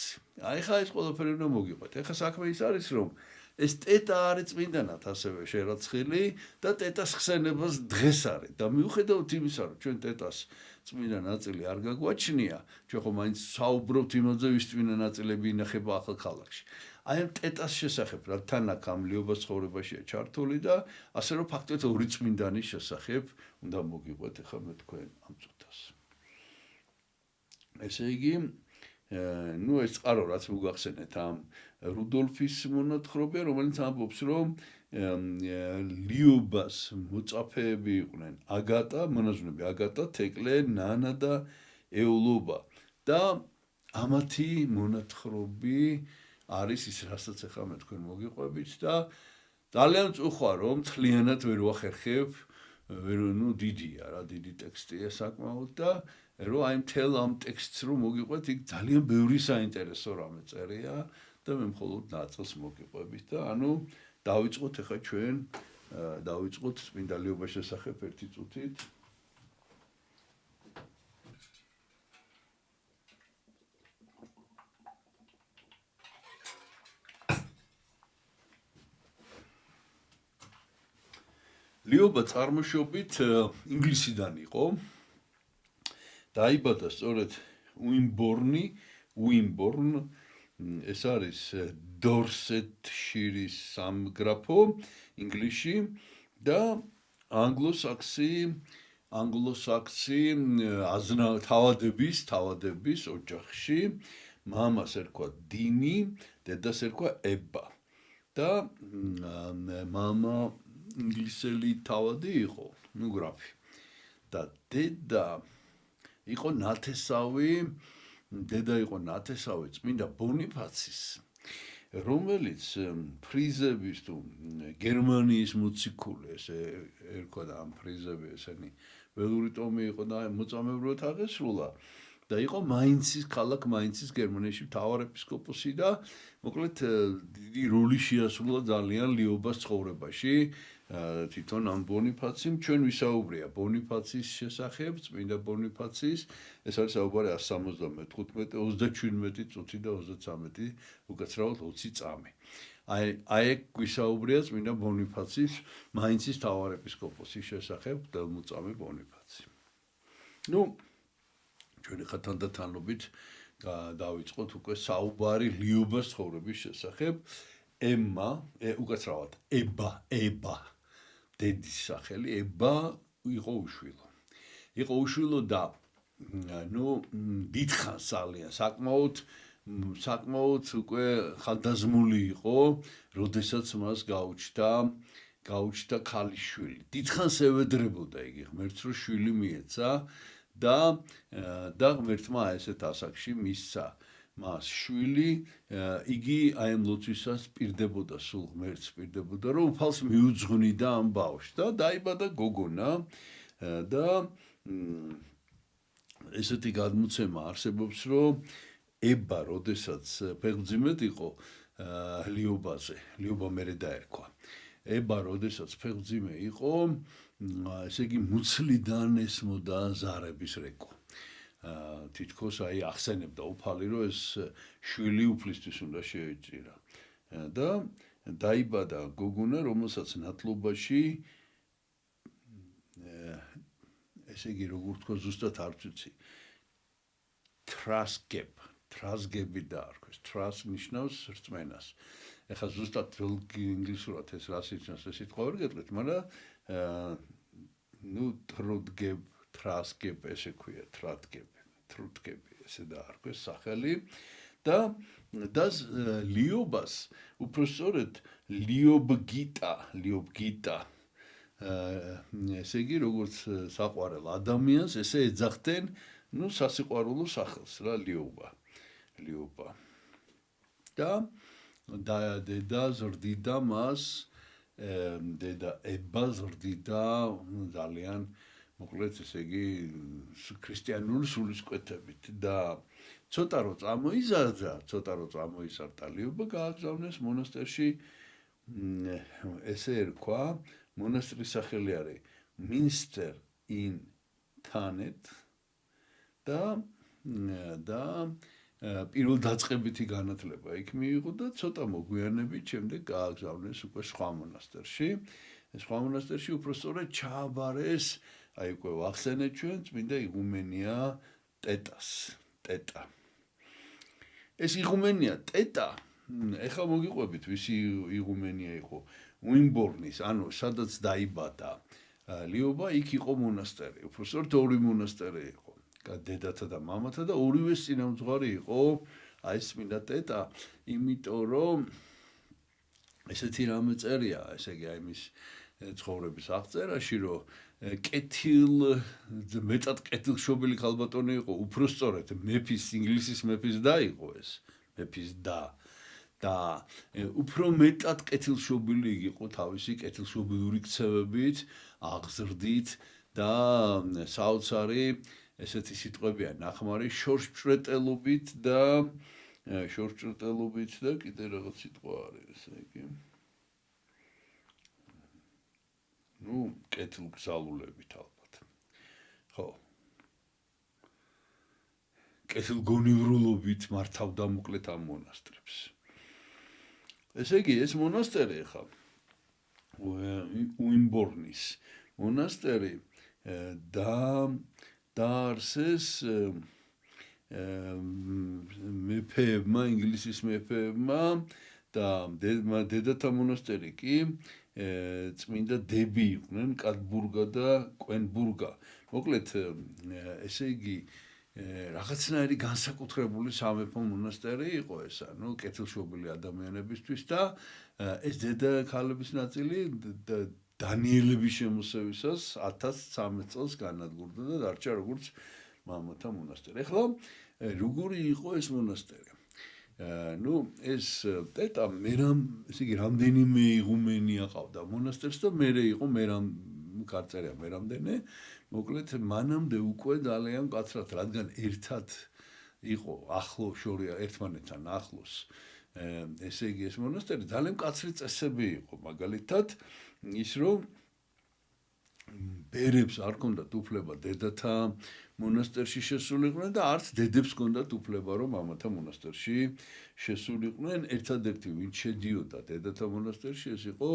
აი ხა ეს ყველაფერი უნდა მოგიყვეთ. ახლა საქმე ის არის, რომ ეს ტეტა არის წმინდანად ასევე შერაცხილი და ტეტას ხსენებას დღეს არის და მიუხედავად იმისა, რომ ჩვენ ტეტას წმინდა ნაწილი არ გაგვაჩნია, ჩვენ ხო მაინც საუბრობთ იმაზე, ვის წმინდა ნაწილები ინახება ახალ ქალაქში. აი ამ ტეტას შესახებ, რა თან აქ ამ ლიუბას ცხოვრებაშია ჩართული და ასე რომ ფაქტობრივად ორი წმინდანის შესახებ უნდა მოგიყვეთ ახლა მე თქვენ ამ წუთას. ესე იგი, ეს წყარო რაც მოგახსენეთ ამ რუდოლფის მონათხრობია, რომელიც ამბობს, რომ ლიუბას მოწაფეები იყვნენ მონაზვნები აგატა, თეკლე, ნანა და ეულობა და ამათი მონათხრობი არის ის, რასაც ახლა მე თქვენ მოგიყვებით და ძალიან წუხვა, რომ მთლიანად ვერ ვახერხებ, დიდია რა, დიდი ტექსტია საკმაოდ და რომ აი მთელ ამ ტექსტს რომ მოგიყვეთ, იქ ძალიან ბევრი საინტერესო რამე წერია და მე მხოლოდ ნაწილს მოგიყვებით და ანუ დავიწყოთ ახლა ჩვენ დავიწყოთ წმინდა ლიუბას შესახებ ერთი წუთით. ლიუბა წარმოშობით ინგლისიდან იყო. დაიბადა სწორედ უიმბორნ, ეს არის დორსეტშირის სამგრაფო ინგლისში და ანგლოსაქსი თავადების ოჯახში მამას ერქვა დინი, დედას ერქვა ება და მამა ინგლისელი თავადი იყო, გრაფი და დედა იყო ნათესავი წმინდა ბონიფაცის, რომელიც ფრიზების თუ გერმანიის მოციქული, ესე ერქვა და ამ ფრიზები ესენი ველური ტომი იყო და მოწამებრად აღესრულა და იყო ქალაქ მაინცის გერმანიაში მთავარეპისკოპოსი და მოკლედ დიდი როლი შეასრულა ძალიან ლიუბას ცხოვრებაში. თვითონ ამ ბონიფაციმ ჩვენ ვისაუბრია ბონიფაცის შესახებ, წმინდა ბონიფაცის, ეს არის საუბარი 175, 37 წუთი და 33 უკაცრავად 20 წამი. აი ეგ ვისაუბრია წმინდა ბონიფაცის, მაინცის მთავარეპისკოპოსის შესახებ, დელმოწამე ბონიფაცი. ჩვენ ახლა თანდათანობით დავიწყოთ უკვე საუბარი ლიუბას ცხოვრების შესახებ. უკაცრავად ება დედის სახელი, ება იყო უშვილო და დიდხანს ძალიან საკმაოდ უკვე ხანდაზმული იყო, როდესაც მას გაუჩნდა ქალიშვილი. დიდხანს ევედრებოდა იგი ღმერთს, რომ შვილი მიეცა და ღმერთმა ესეთ ასაკში მისცა მას შვილი, იგი აი ამ ლოცვისას პირდებოდა, სულ ღმერთს პირდებოდა, რომ უფალს მიუძღვნიდა ამ ბავშვს და დაიბადა გოგონა და ესეთი გადმოცემა არსებობს, რომ ება, როდესაც ფეხმძიმედ იყო ლიობაზე, ლიობა მერე დაერქვა. ება, როდესაც ფეხმძიმე იყო, ესე იგი მუცლიდან ესმოდა ზარების რეკვა. თითქოს აი ახსენებდა უფალი, რომ ეს შვილი უფლისთვის უნდა შეეჭირა. და დაიბადა გოგონა, რომელსაც ნათლობაში ესე იგი როგორ თქვა ზუსტად არ ვიცი. თრასგები დაარქვეს. თრას ნიშნავს რწმენას. ეხლა ზუსტად ინგლისურად ეს რას ნიშნავს ეს სიტყვა ვერ გეტყვით, მაგრამ ნუ თრასგებ ესე ქვია, თრუთგები ესე დაარქვეს სახელი და ლიობას უпроსწორედ ლიობგიტა ესე იგი როგორც საყვარელ ადამიანს ესე ეძახდნენ ნუ სასიყვარულო სახელს რა ლიობა და დედა ზრდიდა მას დედა ება ზრდიდა ძალიან მოკლედ ესე იგი ქრისტიანული სულისკვეთებით და ცოტა რო წამოიზარდა ლიობა გააგზავნეს მონასტერში ესე ერქვა მონასტრის სახელი არის Minster in Thanet და პირველ დაწყებითი განათლება იქ მიიღო და ცოტა მოგვიანებით შემდეგ გააგზავნეს უკვე სხვა მონასტერში. სხვა მონასტერში უпроსწორედ ჩააბარეს, აი უკვე ვახსენეთ ჩვენ წმინდა იღუმენია ტეტა. ეს იღუმენია ტეტა, ეხლა მოგიყვებით ვისი იღუმენია იყო უიმბორნის, ანუ სადაც დაიბადა ლიობა, იქ იყო მონასტერი. უпроსწორედ ორი მონასტერი იყო. დედათა და მამათა და ორივეს წინამძღვარი იყო აი ეს წმინდა ტეტა, იმიტომ რომ ესეთი რამე წერია, ესე იგი აი მის ცხოვრების აღწერაში, რომ მეტად კეთილშობილი ქალბატონი იყო, უпроსწორედ ინგლისის მეფის და იყო ეს, მეფის და უფრო მეტად კეთილშობილი იყო თავისი კეთილშობილური ქცევებით, აღზრდით და საოცარი ესეთი სიტყვებია ნახმარი შორშჭრეტელობით და კიდე რაღაც სიტყვა არის ესე იგი. ნუ კეთილგზალულებით ალბათ. ხო. კეთილგონივრულობით მართავდა მოკლედ ამ მონასტრებს. ესე იგი ეს მონასტერი ხა უიმბორნის მონასტერი დაარსეს მეფეებმა, ინგლისის მეფეებმა და დედათა მონასტერი კი წმინდა დები იყვნენ, კატბურგა და კვენბურგა. მოკლედ ესე იგი რაღაცნაირი განსაკუთრებული სამეფო მონასტერი იყო ეს, ანუ კეთილშობილი ადამიანებისთვის და ეს დედაქალების ნაწილი დანიელების შემოსევისას 1300 წელს განადგურდა და დარჩა როგორც მამათა მონასტერი. ეხლა როგორი იყო ეს მონასტერი? ნუ ეს ტეტა ესე იგი რამდენიმე იღუმენია ყავდა მონასტერს და მერე იყო კარწერია მერამდენე, მოკლედ მანამდე უკვე ძალიან მკაცრად, რადგან ერთად იყო ერთმანეთთან ახლოს. ესე იგი ეს მონასტერი ძალიან მკაცრი წესები იყო, მაგალითად ის რომ ბერებს არ ჰქონდათ უფლება დედათა მონასტერში შესულიყვნენ და არც დედებს ჰქონდათ უფლება რომ მამათა მონასტერში შესულიყვნენ. ერთადერთი ვინც შედიოდა დედათა მონასტერში ეს იყო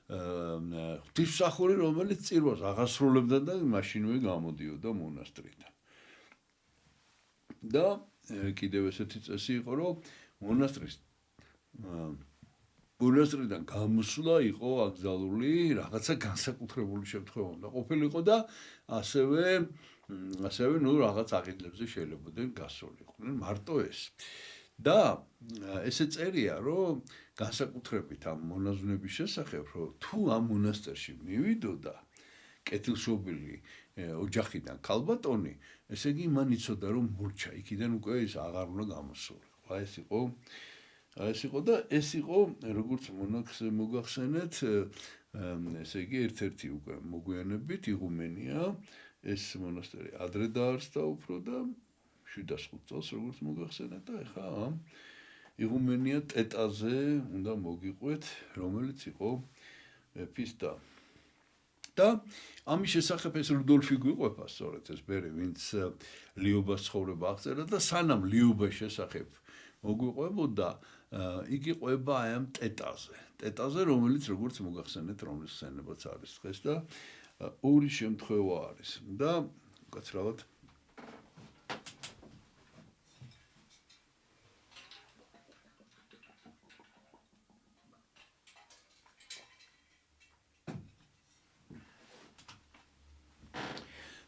ღვთისმსახური, რომელიც წირვას აღასრულებდა და მაშინვე გამოდიოდა მონასტრიდან. და კიდევ ესეთი წესი იყო, რომ მონასტრიდან გამოსვლა იყო აკრძალული რაღაცა განსაკუთრებული შემთხვევა უნდა ყოფილიყო და ასევე ნუ რაღაც აყიდლებზე შეიძლებაოდნენ გასულიყვნენ მარტო ეს. და ესე წერია, რომ განსაკუთრებით ამ მონაზვნების შესახებ, რომ თუ ამ მონასტერში მივიდოდა კეთილშობილი ოჯახიდან ქალბატონი, ესე იგი მან იცოდა, რომ მურჩა იქიდან უკვე ის აღარ უნდა გამოსულიყო. ეს იყო და ეს იყო როგორც მოგახსენეთ ესე იგი ერთ-ერთი უკვე მოგვიანებით იღუმენია ეს მონასტერი ადრე დაარსდა უფრო და 705 წელს როგორც მოგახსენეთ და ეხლა ამ იღუმენია ტეტაზე უნდა მოგიყვეთ რომელიც იყო მეფის და ამის შესახებ ეს რუდოლფი გვიყვება სწორედ ეს ბერი ვინც ლიობას ცხოვრება აღწერა და სანამ ლიობას შესახებ მოგვიყვებოდა იგი ყვება აი ამ ტეტაზე რომელიც როგორც მოგახსენეთ რომლის ხსენებაც არის დღეს და ორი შემთხვევა არის და უკაცრავად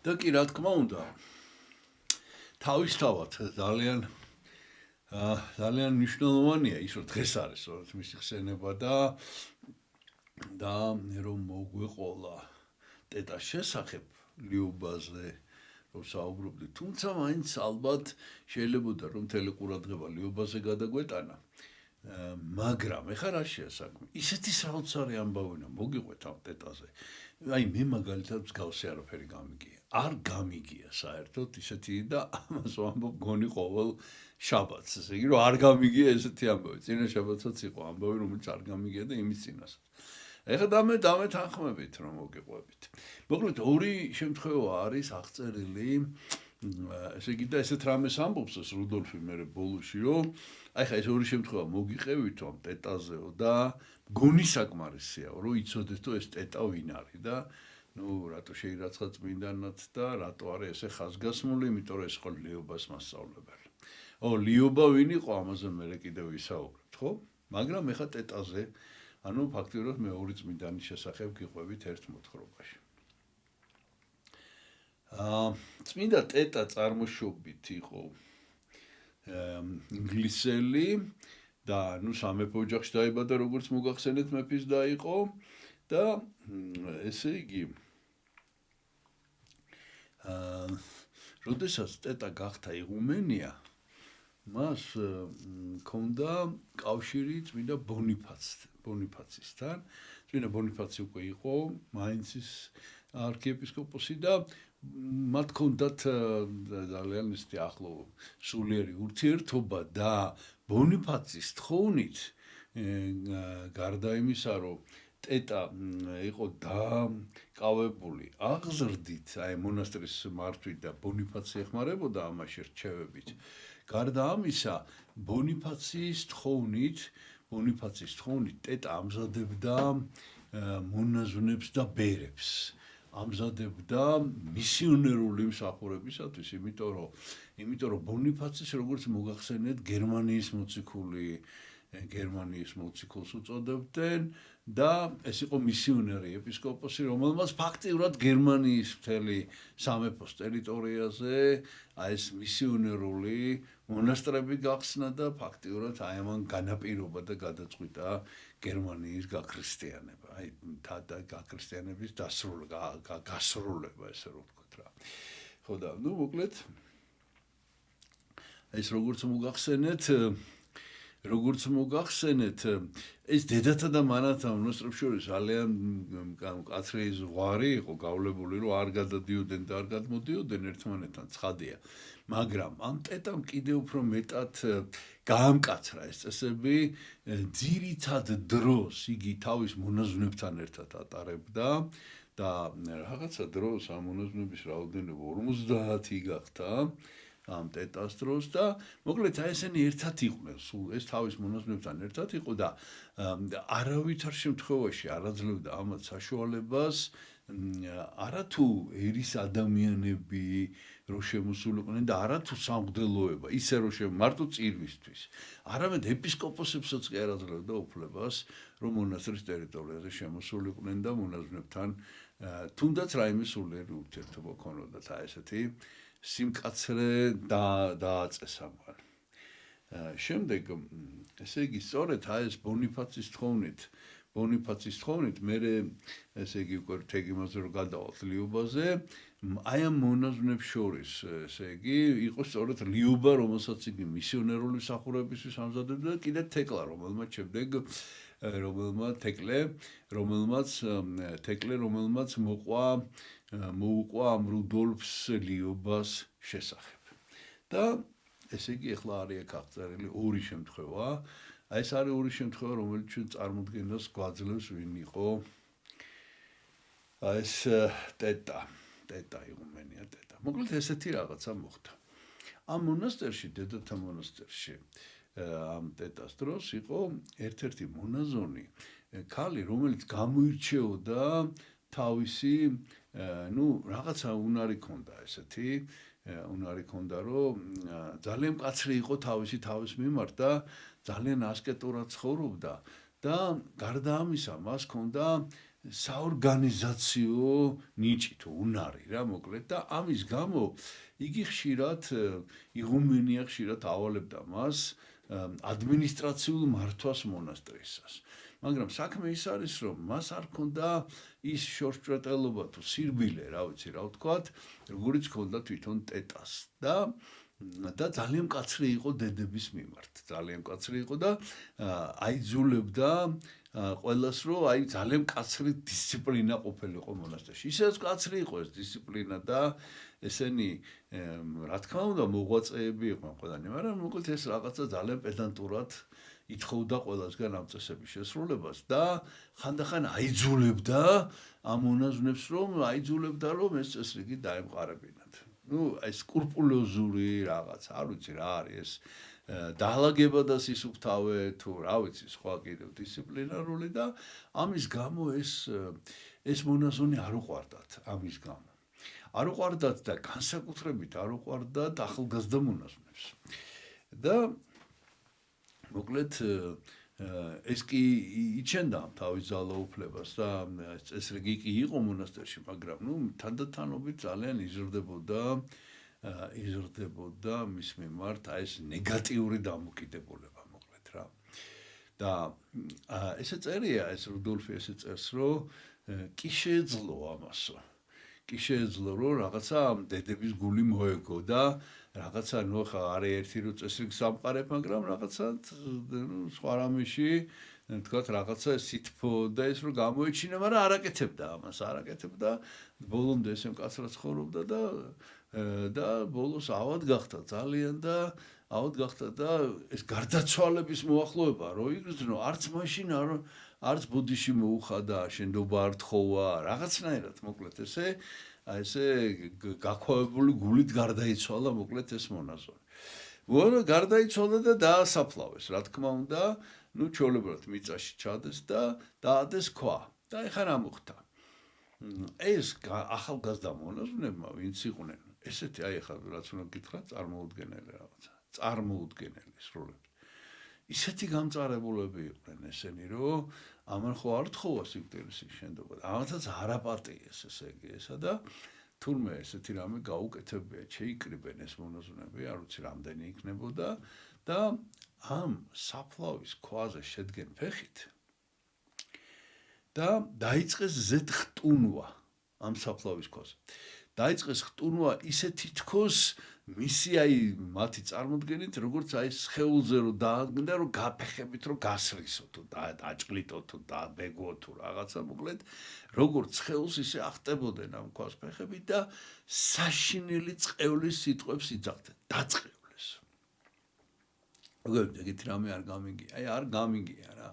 და კი რა თქმა უნდა თავისთავად ძალიან მნიშვნელოვანია ის რომ დღეს არის სწორედ მისი ხსენება და რომ მოგვეყოლა ტეტას შესახებ ლიობაზე რომ საუბრობდი თუმცა მაინც ალბათ შეიძლებოდა რომ თელეყურადღება ლიობაზე გადაგვეტანა მაგრამ ეხლა რა შეასაქმე ისეთი საოცარი ამბავია მოგიყვეთ ამ ტეტაზე აი მე მაგალითად მსგავსი არაფერი გამიგია არ გამიგია საერთოდ ისეთი და ამას ვამბობ გონი ყოველ შაბათს ესე იგი რომ არ გამიგია ესეთი ამბავი წინა შაბათსაც იყო ამბავი რომელიც არ გამიგია და იმის წინასაც ეხლა დამე თანხმებით რომ მოგიყვებით მოკლედ ორი შემთხვევა არის აღწერილი ესე იგი და ესეთ რამეს ამბობს ეს რუდოლფი მე ბოლოში რომ აი ხა ეს ორი შემთხვევა მოგიყევითო ამ ტეტაზეო და გონი საკმარისია რომ იცოდეთ თუ ეს ტეტა ვინ არის და ნუ რატო შეირაცხა წმინდანად და რატო არის ესე ხაზგასმული იმიტომ რომ ეს ხო ლიობას მასწავლებელი ლიობა ვინ იყო ამაზე მე კიდევ ვისაუბრებთ ხო მაგრამ ეხა ტეტაზე ანუ ფაქტიურად მე ორი წმინდანის შესახებ გიყვებით ერთ მოთხრობაში წმინდა ტეტა წარმოშობით იყო ინგლისელი და ნუ სამეფო ოჯახში დაიბადა როგორც მოგახსენეთ მეფის და იყო და ესე იგი როდესაც ტეტა გახდა იღუმენია მას ჰქონდა კავშირი წმინდა ბონიფაცისთან წმინდა ბონიფაცი უკვე იყო მაინცის არქიეპისკოპოსი და მათ ჰქონდათ ძალიან ისეთი ახლო სულიერი ურთიერთობა და ბონიფაცის თხოვნით გარდა იმისა რომ ტეტა იყო დაკავებული აღზრდით აი მონასტრის მართვით და ბონიფაცი ეხმარებოდა ამაში რჩევებით გარდა ამისა ბონიფაცის თხოვნით ტეტა ამზადებდა მონაზვნებს და ბერებს ამზადებდა მისიონერული მსახურებისათვის იმიტომ რომ ბონიფაცის როგორც მოგახსენეთ გერმანიის მოციქულს უწოდებდნენ და ეს იყო მისიონერი ეპისკოპოსი რომელმაც ფაქტიურად გერმანიის მთელი სამეფოს ტერიტორიაზე აი ეს მისიონერული მონასტრები გახსნა და ფაქტიურად აი ამან განაპირობა და გადაწყვიტა გერმანიის გაქრისტიანება აი და გაქრისტიანების გასრულება ესე რომ ვთქვათ რა ხო და ნუ მოკლედ ეს როგორც მოგახსენეთ ეს დედათა და მანათა მონასტრებს შორის ძალიან მკაცრი ზღვარი იყო გავლებული რომ არ გადადიოდნენ და არ გადმოდიოდნენ ერთმანეთთან ცხადია მაგრამ ამ ტეტამ კიდევ უფრო მეტად გაამკაცრა ეს წესები ძირითად დროს იგი თავის მონაზვნებთან ერთად ატარებდა და რაღაცა დროს ამ მონაზვნების რაოდენობა 50 გახდა ამ ტეტას დროს და მოკლედ აი ესენი ერთად იყვნენ სულ ეს თავის მონაზვნებთან ერთად იყო და არავითარ შემთხვევაში არ აძლევდა ამათ საშუალებას არათუ ერის ადამიანები რო შემოსულიყვნენ და არათუ სამღვდელოება ისე რომ მარტო წირვისთვის არამედ ეპისკოპოსებსაც კი არ აძლევდა უფლებას რომ მონასტრის ტერიტორიაზე შემოსულიყვნენ და მონაზვნებთან თუნდაც რაიმე სულიერი ურთიერთობა ქონოდათ აი ესეთი სიმკაცრე დააწესა მან შემდეგ ესე იგი სწორედ აი ეს ბონიფაცის თხოვნით ბონიფაცის თხოვნით მე ესე იგი უკვე რთეგი იმაზე რომ გადავალთ ლიუბაზე აი ამ მონაზვნებს შორის ესე იგი იყო სწორედ ლიუბა რომელსაც იგი მისიონერული მსახურებისთვის ამზადებდა და კიდე თეკლა რომელმაც შემდეგ რომელმაც მოუყვა ამ რუდოლფს ლიუბას შესახებ და ესე იგი ახლა არის აქ აღწერილი ორი შემთხვევა აი ეს არის ორი შემთხვევა რომელიც ჩვენ წარმოდგენას გვაძლევს ვინ იყო აი ეს ტეტა იღუმენია ტეტა მოკლედ ესეთი რაღაცა მოხდა ამ მონასტერში დედათა მონასტერში ამ ტეტას დროს იყო ერთ-ერთი მონაზონი ქალი რომელიც გამოირჩეოდა თავისი რაღაცა უნარი ქონდა ესეთი უნარი ქონდა რომ ძალიან მკაცრი იყო თავის მიმართ და ძალიან ასკეტურად ცხოვრობდა და გარდა ამისა მას ქონდა საორგანიზაციო ნიჭი თუ უნარი რა მოკლედ და ამის გამო იგი ხშირად იღუმენია ხშირად ავალებდა მას ადმინისტრაციულ მართვას მონასტრისას მაგრამ საქმე ის არის რომ მას არ ქონდა ის შორსჭრეტელობა თუ სირბილე რა ვიცი რა ვთქვათ როგორიც ქონდა თვითონ ტეტას და ძალიან მკაცრი იყო დედების მიმართ ძალიან მკაცრი იყო და აიძულებდა ყველას რომ აი ძალიან მკაცრი დისციპლინა ყოფილიყო მონასტერში ისედაც მკაცრი იყო ეს დისციპლინა და ესენი რა თქმა უნდა მოღვაწეები იყვნენ ყველანი მაგრამ მოკლედ ეს რაღაცა ძალიან პედანტურად ითხოვდა ყველასგან ამ წესების შესრულებას და ხანდახან აიძულებდა ამ მონაზვნებს რომ ეს წესრიგი დაემყარებინათ აი სკრუპულოზური რაღაც არ ვიცი რა არის ეს დაალაგება და სისუფთავე თუ რა ვიცი სხვა კიდევ დისციპლინარული და ამის გამო ეს მონაზონი არ უყვარდათ ამის გამო არ უყვარდათ და განსაკუთრებით არ უყვარდათ ახალგაზრდა მონაზვნებს და მოკლედ ეს კი იჩენდა თავის ძალაუფლებას და წესრიგი კი იყო მონასტერში მაგრამ თანდათანობით ძალიან იზრდებოდა მის მიმართ აი ეს ნეგატიური დამოკიდებულება მოკლედ რა და ესე წერია ეს რუდოლფი ესე წერს რომ კი შეეძლო ამასო კი შეეძლო რომ რაღაცა დედების გული მოეგო და რაღაცა ხა არის ერთი რო წესრიგს ამყარებ მაგრამ რაღაცა სხვა რამეში თქვათ რაღაცა სითფო და ეს რო გამოიჩინა მაგრამ არაკეთებდა ამას არაკეთებდა ბოლომდე ესე მკაცრად ცხოვრობდა და ბოლოს ავად გახდა ძალიან და ეს გარდაცვალების მოახლოება რო იგრძნო არც მაშინ არც ბუდიში მოუხადა შენდობა არ თხოვა რაღაცნაირად მოკლედ ესე გაქვავებული გულით გარდაიცვალა მოკლედ ეს მონაზონი. გარდაიცვალა და დაასაფლავეს, რა თქმა უნდა, ჩვეულებრივად მიწაში ჩადეს და დაადეს ქვა. და ეხლა რა მოხდა? ეს ახალგაზრდა მონაზვნებმა ვინც იყვნენ, ესეთი აი ეხლა რაც უნდა გითხრათ, წარმოუდგენელი რაღაცა. წარმოუდგენელი სრულებით. ისეთი გამწარებულები იყვნენ ესენი, რომ ამან ხო არ თხოვა სიკვდილის შენდობა. ამათაც არაპატიეს ესე იგი ესა და თურმე ესეთი რამე გაუკეთებია, შეიკრიბენ ეს მონაზვნები, არ ვიცი რამდენი იქნებოდა და ამ საფლავის ქვაზე შედგენ ფეხით და დაიწყეს ზეთხტუნვა ამ საფლავის ქვაზე. დაიწყეს ხტუნვა ისე თითქოს მისი აი მათი წარმოდგენით როგორც აი სხეულზე რომ დაადგინდა რომ გაფეხებით რომ გასრისო თუ დააჭყლიტო თუ დაბეგო თუ რაღაცა მოკლედ როგორც სხეულს ისე ახტებოდნენ ამ ქვას ფეხებით და საშინელი წყევლის სიტყვებს იძახდნენ დაწყევლეს. მოგეთ ეგეთი რამე არ გამიგია აი არ გამიგია რა.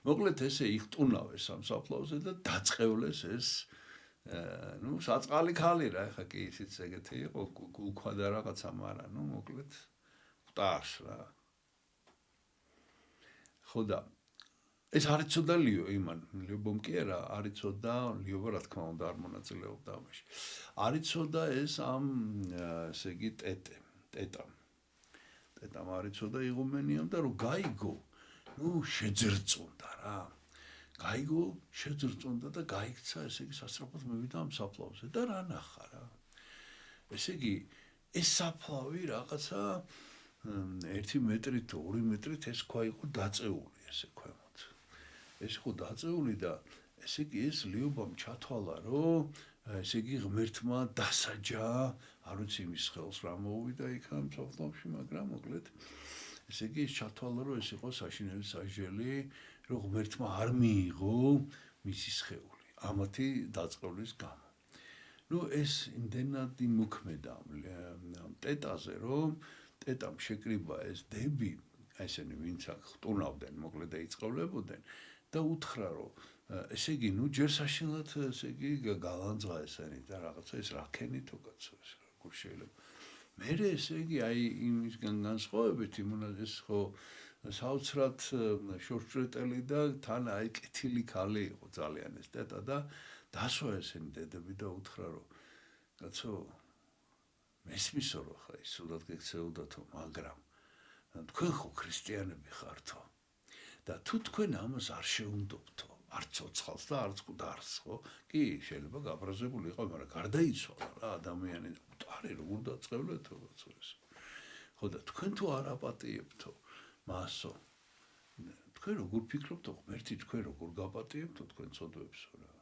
მოკლედ ესე იხტუნავეს ამ საფლავზე და დაწყევლეს ეს საწყალი ქალი რა, ეხა კი ისიც ეგეთი იყო, გულქვა და რაღაცა, მაგრამ მოკლედ ყტარს რა. ხო და ეს არ იცოდა ლიო იმან, ლიობომ კი არა, არ იცოდა ლიობა რა თქმა უნდა არ მონაწილეობდა ამაში. არ იცოდა ეს ამ ესე იგი ტეტამ არ იცოდა იღუმენიამ და რომ გაიგო, შეძერწონდა რა. გაიგო, შეძრწონდა და გაიქცა, ესე იგი სასწრაფოდ მივიდა ამ საფლავზე და რა ნახა რა. ესე იგი, ეს საფლავი რაღაცა 1 მეტრი თუ 2 მეტრით ეს ქვა იყო დაწეული ესე ქვემოთ. ეს იყო დაწეული და ესე იგი ეს ლიობამ ჩათვალა, რომ ესე იგი ღმერთმა დასაჯა, არ ვიცი იმის ხელს რა მოუვიდა იქა მსოფლოში, მაგრამ მოკლედ ესე იგი ის ჩათვალა, რომ ეს იყო საშინელი სასჯელი, რომ ღმერთმა არ მიიღო მისი სხეული ამათი დაწყევლის გამო. ნუ ეს იმდენად იმოქმედა ტეტაზე, რომ ტეტამ შეკრიბა ეს დები, ესენი ვინც აქ ხტუნავდნენ, მოკლედ დაიწყებლებოდნენ და უთხრა, რომ ესე იგი, ნუ ჯერ საშინლად ესე იგი გალანძღა ესენი და რაღაცა ეს რაქენი თუ კაცო ეს როგორ შეიძლება. მერე ესე იგი აი იმისგან განსხვავებით იმუნაზეს ხო საოცრად შორჭრეტელი და თან აი კეთილი ქალი იყო ძალიან ეს ტეტა და დასვა ესენი დედები და უთხრა რომ კაცო მესმისო რომ ხა ის სულად გექცეოდათო მაგრამ თქვენ ხო ქრისტიანები ხართო და თუ თქვენ ამას არ შეუნდობთო არ ცოცხალს და არც ყდარს ხო კი შეიძლება გაბრაზებული იყო მაგრამ გარდაიცვალა რა ადამიანი უტარი როგორ დაწყევლეთო კაცო ეს ხო და თქვენ თუ არ აპატიებთო მასო თქვენ როგორ ფიქრობთო ღმერთი თქვენ როგორ გაპატიებთო თქვენ ცოდვებსო რა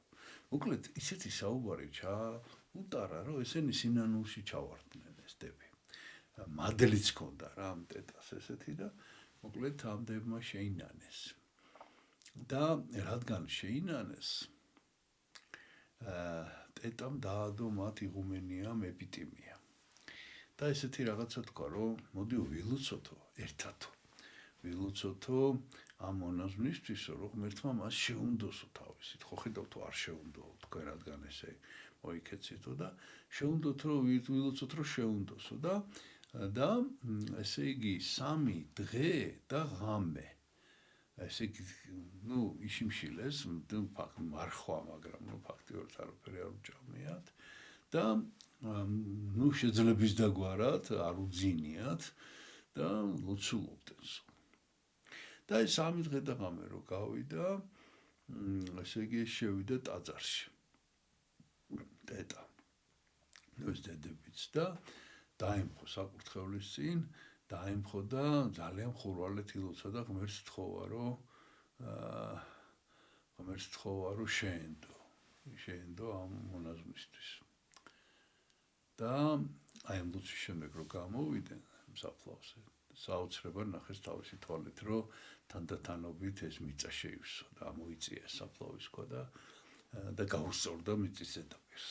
მოკლედ ისეთი საუბარი ჩაუტარა რომ ესენი სინანულში ჩავარდნენ ეს დები მადლიც ჰქონდა რა ამ ტეტას ესეთი და მოკლედ ამ დებმა შეინანეს და რადგან შეინანეს ტეტამ დაადო მათ იღუმენიამ ეპიტიმია და ესეთი რაღაცა თქვა რომ მოდი ვილოცოთო ერთადო ვილოცოთო ამ მონაზვნისთვის რომ ღმერთმა მას შეუნდოსო თავისით ხო ხედავთ არ შეუნდო თქვენ რადგან ესე მოიქეცითო და შეუნდოთ რომ ვილოცოთ რომ შეუნდოსო და ესე იგი 3 დღე და ღამე ესე იგი ნუ იშიმშილეს ფაქტ მარხვა მაგრამ ნუ ფაქტიურად არაფერი არ უჭამიათ და ნუ შეძლების დაგვარად არ უძინიათ და ლოცულობდნენ და ეს 3 დღე და ღამე რო გავიდა ესე იგი შევიდა ტაძარში ტეტა ნუ ეს დედებიც და დაემხო საკურთხევლის წინ დაემხო და ძალიან ხურვალეთ ილოცა და ღმერთს თხოვა რომ შეენდო ამ მონაზვნისთვის და აი ამ ლოცვის შემდეგ რო გამოვიდნენ საფლავზე საოცრებად ნახეს თავისი თვალით რომ თანდათანობით ეს მიწა შეივსო და მოიწია საფლავის ქვა და გაუსწორდა მიწის ზედაპირს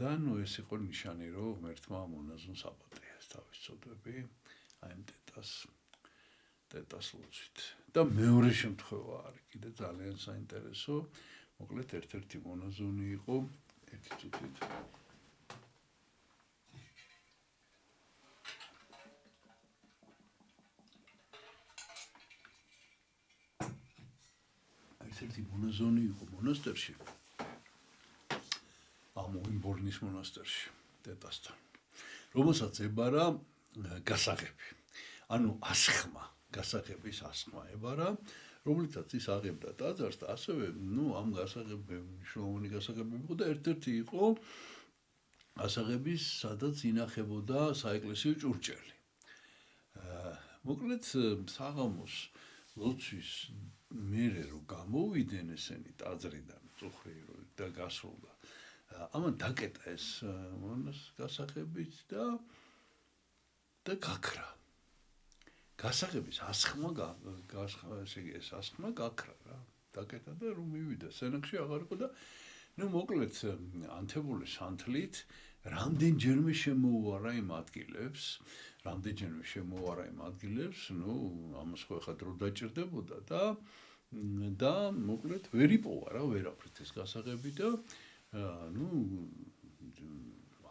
და ნუ ეს იყო ნიშანი რომ ღმერთმა მონაზვნს აპატიეს თავის ცოდვები აი ამ ტეტას ლოცვით და მეორე შემთხვევა არის კიდე ძალიან საინტერესო მოკლედ ერთ-ერთი მონაზვნი იყო ერთი წუთით ერთი მონაზონი იყო მონასტერში ამოიმბორნის მონასტერში ტეტასთან რომელსაც ებარა გასაღები ანუ ასხმა გასაღების ასხმა ებარა რომლითაც ის აღებდა ტაძარს და ასევე ნუ ამ გასაღებები მნიშვნელოვანი გასაღებები იყო და ერთ-ერთი იყო გასაღების სადაც ინახებოდა საეკლესიო ჭურჭელი მოკლედ საღამოს ლოცვის მერე რომ გამოვიდნენ ესენი ტაძრიდან წუხრი და გასრულდა ამან დაკეტა ეს გასაღებიც და გაქრა გასაღების ასხმა ესე იგი ეს ასხმა გაქრა რა დაკეტა და რომ მივიდა სენაკში აღარ იყო და ნუ მოკლედ ანთებულის ანთლით რამდენჯერმე შემოუარა იმ ადგილებს ნუ ამას ხო ხა დრო დაჭირდებოდა და მოკლედ ვერ იპოვა რა ვერაფრით ეს გასაღები და ნუ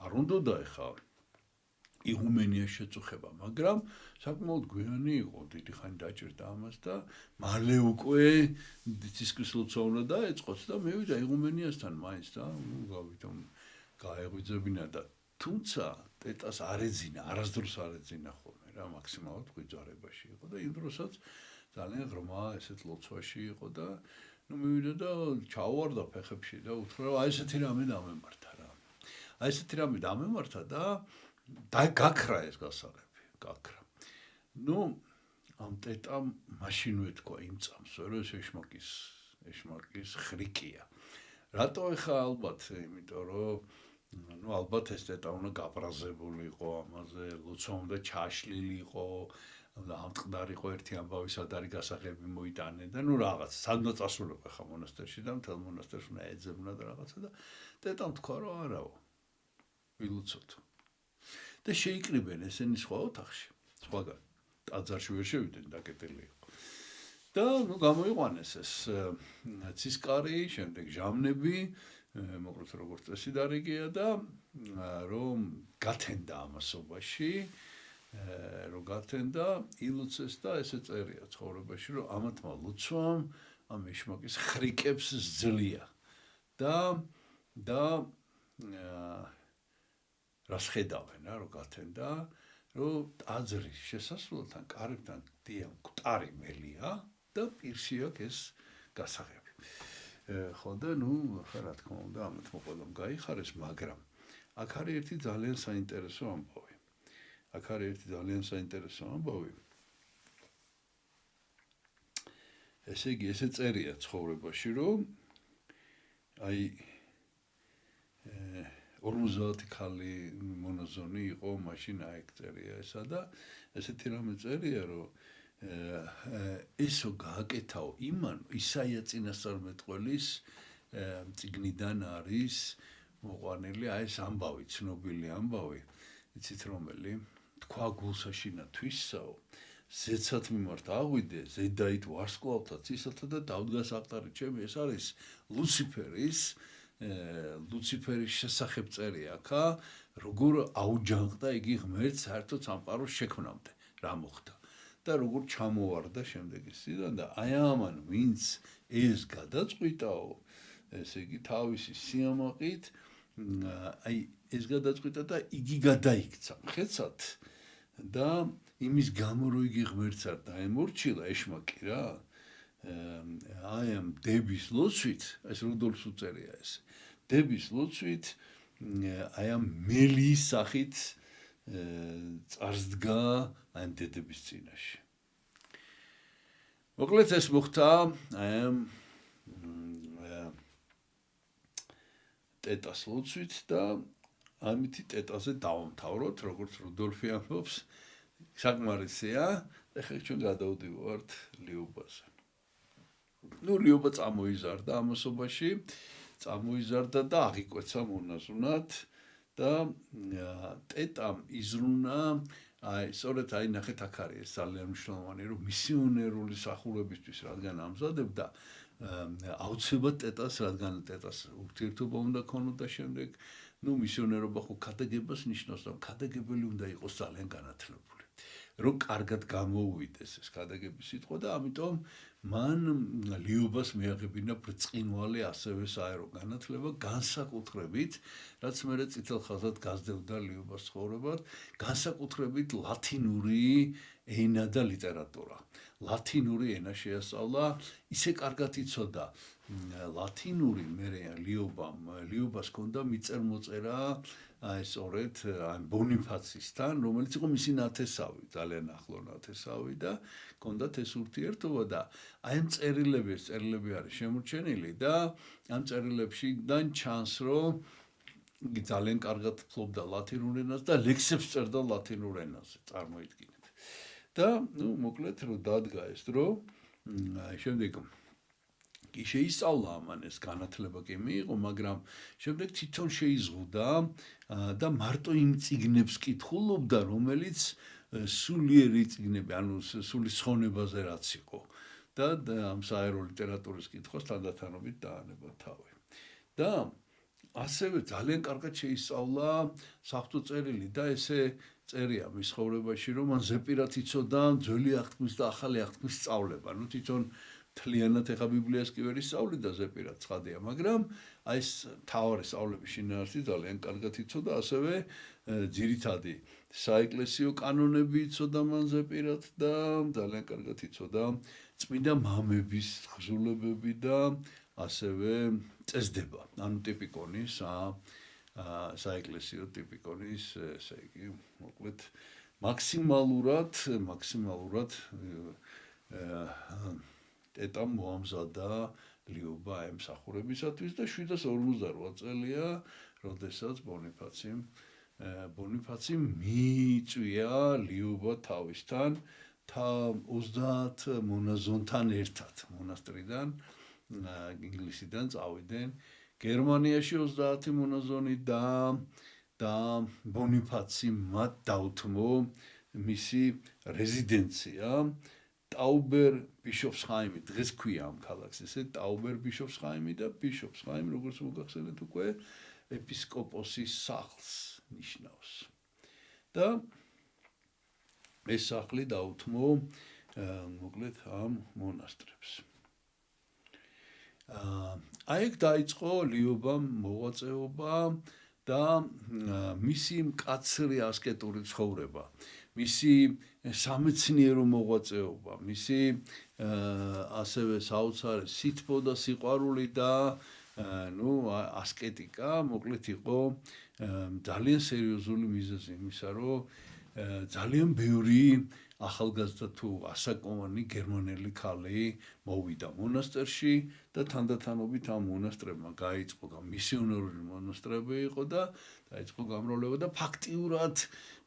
არ უნდოდა ხა იღუმენიას შეწუხება მაგრამ საკმაოდ გვიანი იყო დიდი ხანი დაჭირდა ამას და მალე უკვე ცისკრის ლოცვა უნდა დაეწყოს და მივიდა იღუმენიასთან მაინც და ნუ გავითომ გაეღვიძებინა და თუმცა ტეტას არასდროს არ ეძინა ხოლმე რა მაქსიმალურად გვიძარებაში იყო და იმ დროსაც ძალიან ღრმა ესეთ ლოცვაში იყო და ნუ მივიდა და ჩაუვარდა ფეხებში და უთხრა რომ აი ესეთი რამე დამემართა და გაქრა ეს გასაღები გაქრა ნუ ამ ტეტამ მაშინვე თქვა იმ წამს, რომ ეს ეშმაკის ხრიკია. რატო ეხა ალბათ, იმიტომ რომ ალბათ ეს ტეტა უნდა გაბრაზებული იყო ამაზე, ლოცვა უნდა ჩაშლილი იყო, ამტყდარიყო ერთი ამბავი სად არის გასაღები მოიტანენ და რაღაც სადმო წასულიყო ხა მონასტერში და მთელ მონასტერს უნდა ეძებნა და რაღაცა და ტეტამ თქვა რომ არაო ვილოცოთ და შეიკრიბენ ესენი სხვა ოთახში სხვაგან ტაძარში ვერ შევიდნენ დაკეტილი იყო და გამოიყვანეს ეს ცისკარი შემდეგ ჟამნები მოკლედ როგორც წესი დარიგია და რომ გათენდა ამასობაში რომ გათენდა ილოცეს და ესე წერია ცხოვრებაში რომ ამათმა ლოცვამ ამ ეშმაკის ხრიკებს ძლია და რას ხედავენ რა რომ გათენდა რომ ტაძრის შესასვლელთან კარებთან დიამ მკვდარი მელია და პირში აქვს ეს გასაღები ხო და ხა რა თქმა უნდა ამათ მოყოლამ გაიხარეს მაგრამ აქ არის ერთი ძალიან საინტერესო ამბავი აქ არის ერთი ძალიან საინტერესო ამბავი. ესე იგი, ესე წერია ცხოვრებაში, რომ აი 50 ქალი მონაზონი იყო, მაშინ აიქ წერია ესა და ესეთი რამე წერია, რომ ესო გააკეთაო იმან ისაია წინასწარმეტყველის წიგნიდან არის მოყვანილი აი ეს ამბავი, ცნობილი ამბავი, იცით რომელი თქვა გულსაშინა თვისსაო ზეცად მიმართ აღვიდე ზედაით ვარსკვლავთა ცისათა და დავდგას აქტარი ჩემი ეს არის ლუციფერის შესახებ წერია აქა როგორ აუჯანყდა იგი ღმერთს საერთოდ სამყაროს შექმნამდე რა მოხდა და როგორ ჩამოვარდა შემდეგ ისიდან და აი ამან ვინც ეს გადაწყვიტაო ესე იგი თავისი სიამაყით აი ეს გადაწყვიტა და იგი გადაიქცა მხეცად და იმის გამო რომ იგი ღმერთს არ დაემორჩილა ეშმაკი რა აი ამ დების ლოცვით ეს რუდოლფს უწერია ეს დების ლოცვით აი ამ მელის სახით წარსდგა აი ამ დედების წინაშე მოკლედ ეს მოხდა აი ამ ტეტას ლოცვით და ამითი ტეტაზე დავამთავროთ როგორც რუდოლფი ამბობს საკმარისია ეხლა ჩვენ გადავდივართ ლიუბაზე ლიუბა წამოიზარდა ამასობაში წამოიზარდა და აღიკვეცა მონაზვნად და ტეტამ იზრუნა აი სწორედ აი ნახეთ აქ არის ძალიან მნიშვნელოვანი რომ მისიონერული სახურებისთვის რადგან ამზადებდა აუცილებლად ტეტას რადგან ტეტას ურთიერთობა უნდა ქონოდა შემდეგ მისიონერობა ხო ქადაგებას ნიშნავს და ქადაგებელი უნდა იყოს ძალიან განათლებული რომ კარგად გამოუვიდეს ეს ქადაგების სიტყვა და ამიტომ მან ლიუბას მიაღებინა ბრწყინვალე ასევე საერო განათლება განსაკუთრებით რაც მერე წითელ ხაზად გასდევდა ლიუბას ცხოვრებად განსაკუთრებით ლათინური ენა და ლიტერატურა ლათინური ენა შეასწავლა ისე კარგად იცოდა ლათინური მერე ლიუბას ჰქონდა მიწერ-მოწერა აი სწორედ ბონიფაცისთან რომელიც იყო მისი ნათესავი ძალიან ახლო ნათესავი და ჰქონდათ ეს ურთიერთობა და აი ამ წერილები არის შემორჩენილი და ამ წერილებში დან ჩანს რომ იგი ძალიან კარგად ფლობდა ლათინურ ენას და ლექსებს წერდა ლათინურ ენაზე წარმოიდგინეთ და მოკლედ რომ დადგა ეს დრო შემდეგ კი შეისწავლა ამან ეს განათლება კი მიიღო, მაგრამ შემდეგ თვითონ შეიზღუდა და მარტო იმ წიგნებს კითხულობდა, რომელიც სულიერი წიგნები, ანუ სულის ხონებაზე რაც იყო. და ამ საერო ლიტერატურის კითხვას თანდათანობით დაანება თავი. და ასევე ძალიან კარგად შეისწავლა საღვთო წერილი და ესე წერია მის ცხოვრებაში, რომ მან ზეპირად იცოდა ძველი აღთქმის და ახალი აღთქმის სწავლება. ნუ თვითონ თლიანად ეხა ბიბლიას კი ვერ ისწავლიდა ზეპირად ცხადია, მაგრამ აი ეს თავარი სწავლების შინაარსი ძალიან კარგად იცოდა, ასევე ძირითადი საეკლესიო კანონები იცოდა მან ზეპირად და ძალიან კარგად იცოდა წმინდა მამების თხზულებები და ასევე წესდება, ანუ ტიპიკონის საეკლესიო ტიპიკონის, ესე იგი, მოკლედ მაქსიმალურად ტეტამ მოამზადა ლიობა ემსახურებისათვის და 758 წელია, როდესაც ბონიფაცი მიიწვია ლიობა თავისთან 30 მონაზონთან ერთად მონასტრიდან ინგლისიდან წავიდნენ გერმანიაში 30 მონაზონი და ბონიფაცი მათ დაუთმო მისი რეზიდენცია ტაუბერ ბიშოფსჰაიმი დღეს ქვია ამ ქალაქს ესე ტაუბერ ბიშოფსჰაიმი და ბიშოფსჰაიმი როგორც მოგახსენეთ უკვე ეპისკოპოსის სახლს ნიშნავს და ეს სახლი დაუთმო მოკლედ ამ მონასტრებს აი ეგ დაიწყო ლიობამ მოღვაწეობა და მისი მკაცრი ასკეტური ცხოვრება მისი სამეცნიერო მოღვაწეობა მისი ასევე საოცარი სითბო და სიყვარული და ასკეტიკა მოკლედ იყო ძალიან სერიოზული მიზეზი იმისა რომ ძალიან ბევრი ახალგაზრდა თუ ასაკოვანი გერმანელი ქალი მოვიდა მონასტერში და თანდათანობით ამ მონასტრებმა გაიწყო მისიონერული მონასტრები იყო და დაიწყო გამრავლება და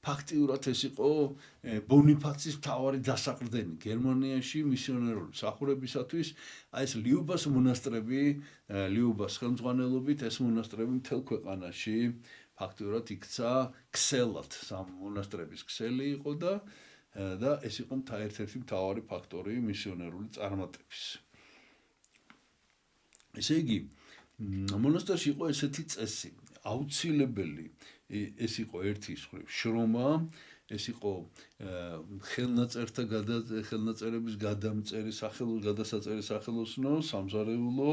ფაქტიურად ეს იყო ბონიფაცის მთავარი დასაყრდენი გერმანიაში მისიონერული მსახურებისათვის აი ეს ლიუბას მონასტრები ლიუბას ხელმძღვანელობით ეს მონასტრები მთელ ქვეყანაში ფაქტიურად იქცა ქსელად სამ მონასტრების ქსელი იყო და ეს იყო ერთ-ერთი მთავარი ფაქტორი მისიონერული წარმატების. ესე იგი, მონასტერში იყო ესეთი წესი, აუცილებელი ეს იყო ერთი შრომა, ეს იყო ხელნაწერების გადასაწერი სახელოსნო, სამზარეულო,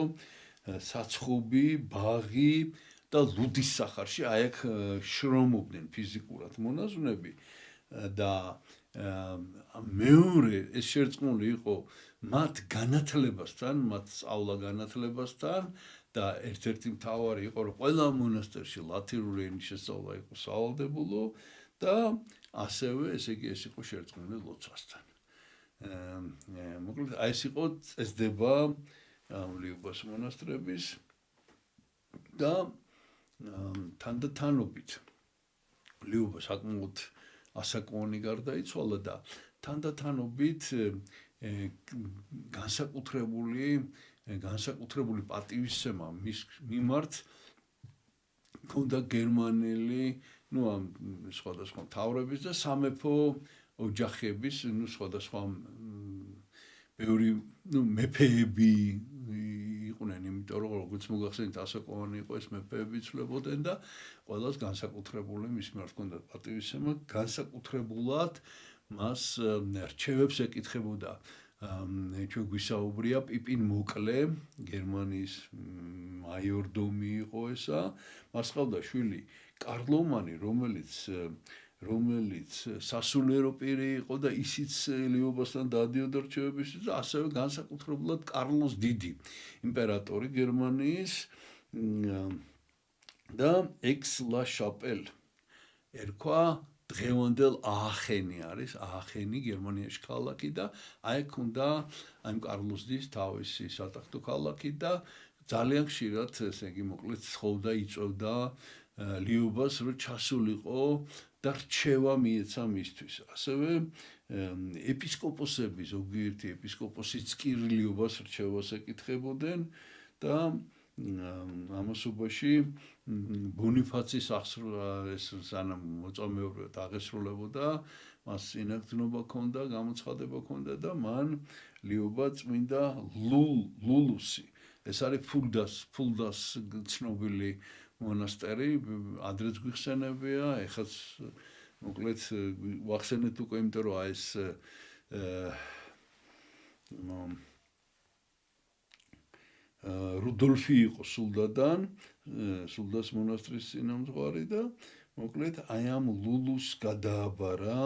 საცხობი, ბაღი და ლუდის სახარში აი აქ შრომობდნენ ფიზიკურად მონაზვნები და მეორე ეს შერწყმული იყო მათ განათლებასთან, მათ სწავლა განათლებასთან და ერთ-ერთი მთავარი იყო რომ ყველა მონასტერში ლათინური ენის შესწავლა იყო სავალდებულო და ასევე ესე იგი ეს იყო შერწყმული ლოცვასთან. მოკლედ აი ეს იყო წესდება ლიუბას მონასტრების და თანდათანობით ლიუბა საკმაოდ ასაკოვანი გარდაიცვალა და თანდათანობით განსაკუთრებული პატივისცემა მის მიმართ ქონდა გერმანელი ამ სხვადასხვა მთავრების და სამეფო ოჯახების სხვადასხვა ბევრი მეფეები იყვნენ, იმიტომ რომ როგორც მოგახსენეთ ასაკოვანი იყო ეს მეფეები ცვლებოდნენ და ყველას განსაკუთრებული მის მიმართ ჰქონდა პატივისცემა, განსაკუთრებულად მას რჩევებს ეკითხებოდა ჩვენ გვისაუბრია პიპინ მოკლე, გერმანიის მაიორდომი იყო ესა, მას ჰყავდა შვილი კარლომანი, რომელიც სასულიერო პირი იყო და ისიც ლიუბასთან დადიოდა რჩევებისთვის და ასევე განსაკუთრებულად კარლოს დიდი იმპერატორი გერმანიის და ექს-ლა შაპელ ერქვა დღევანდელ აახენი არის, აახენი გერმანიაში ქალაქი და აი ქონდა აი კარლოს დის თავისი სატახტო ქალაქი და ძალიან ხშირად ესე იგი მოკლედ ცხოვრდა იწვევდა ლიუბას რომ ჩასულიყო და რჩევა მიეცა მისთვის. ასევე ეპისკოპოსები, ზოგიერთი ეპისკოპოსიც კი ლიუბას რჩევას ეკითხებოდნენ და ამასობაში ბონიფაცის სანამ მოწამეობა დაღესრულებოდა, მას ინაგრძნობა ჰქონდა, გამოცხადება ჰქონდა და მან ლიუბა წმინდა ლულუსი. ეს არის ფულდას ცნობილი მონასტერი, ადრეც გვიხსენებია, ეხაც მოკლედ ვახსენეთ უკვე, იმიტომ რომ ეს რუდოლფი იყო სულდას მონასტრის წინამძღვარი და მოკლედ აი ამ ლულუს გადააბარა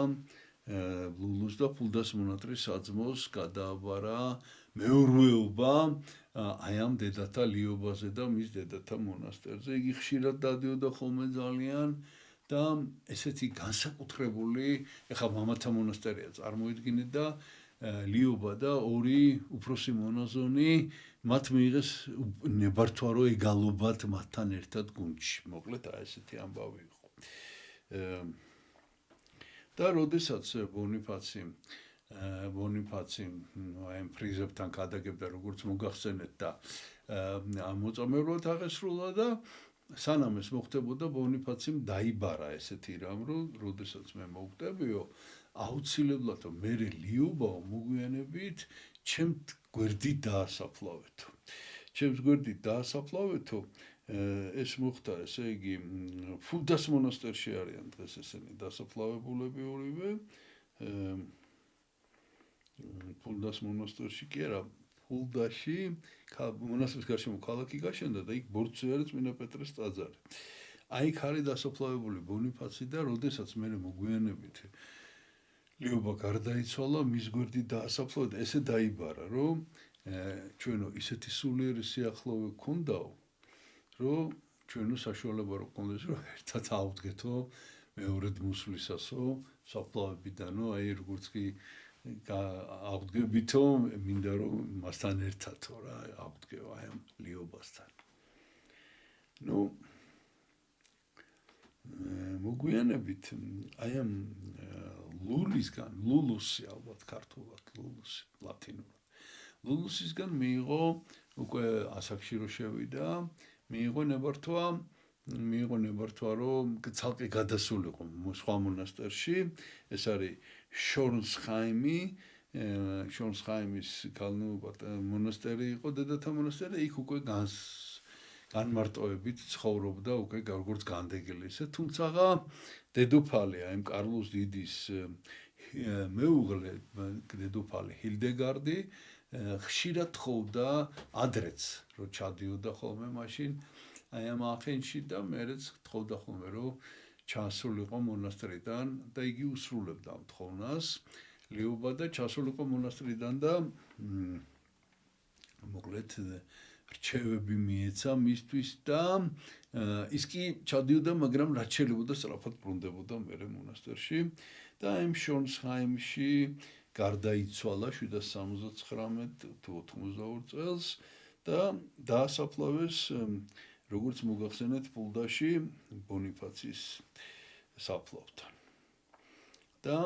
ლულუს და ფულდას მონასტრის საძმოს გადააბარა მეურვეობა აი ამ დედათა ლიობაზე და მის დედათა მონასტერზე. იგი ხშირად დადიოდა ხოლმე ძალიან და ესეთი განსაკუთრებული ეხლა მამათა მონასტერია წარმოიდგინეთ და ლიობა და ორი უფროსი მონაზონი მათ მიიღეს ნებართვა რომ ეგალობათ მათთან ერთად გუნდში. მოკლედ ესეთი ამბავი იყო. და როდესაც ბონიფაცი აი ფრიზებთან გადაგებდა როგორც მოგახსენეთ და მოწამეულად აღესრულა და სანამ ეს მოხდებოდა ბონიფაციმ დაიბარა ესეთი რამ რომ როდესაც მე მოვკვდებიო აუცილებლად მე ლიობაო მოგვიანებით ჩემ გვერდით დაასაფლავეთო. ჩემს გვერდით დაასაფლავეთო ეს მოხდა, ესე იგი, ფულდას მონასტერში არიან დღეს ესენი დასაფლავებულები ორივე. ფულდას მონასტერში კი არა, ფულდაში მონასტრის გარშემო ქალაქი გაშენდა და იქ ბორცვი არის წმინდა პეტრეს ტაძარი. აი იქ არის დასაფლავებული ბონიფაცი და როდესაც მე მოგვიანებით ლიობა გარდაიცვალა, მის გვერდით დაასაფლავეთ, ესე დაიბარა, რომ ჩვენო ისეთი სულიერი სიახლოვე გქონდაო, რომ ჩვენო საშუალება რო გქონდეს, რომ ერთად ავდგეთო მეორედ მოსვლისასო, საფლავებიდანო, აი როგორც კი ავდგებითო, მინდა რომ მასთან ერთადო რა, ავდგეო აი ამ ლიობასთან. ნუ მოგვიანებით აი ამ ლულისგან, ლულუსი ალბათ ქართულად, ლულუსი ლათინურად. ლულუსისგან მიიღო უკვე ასაკში რო შევიდა, მიიღო ნებართვა, რომ ცალკე გადასულიყო სხვა მონასტერში, ეს არის შორნსჰაიმის მონასტერი იყო, დედათა მონასტერი, იქ უკვე განმარტოებით ცხოვრობდა უკვე როგორც განდეგილი ისე, თუმცა დედოფალი, აი კარლოს დიდის მეუღლე დედოფალი ჰილდეგარდი ხშირად თხოვდა ადრეც, რომ ჩადიოდა ხოლმე მაშინ აი ამ ახენში და მერეც თხოვდა ხოლმე, რომ ჩასულიყო მონასტრიდან და იგი უსრულებდა ამ თხოვნას ლიობა და ჩასულიყო მონასტრიდან და მოკლედ რჩევები მიეცა მისთვის და ის კი ჩადიოდა, მაგრამ რაც შეიძლება სწრაფად ბრუნდებოდა მერე მონასტერში და იმ შორნსჰაიმში გარდაიცვალა 779 თუ 82 წელს და დაასაფლავეს როგორც მოგახსენეთ ფულდაში ბონიფაცის საფლავთან. და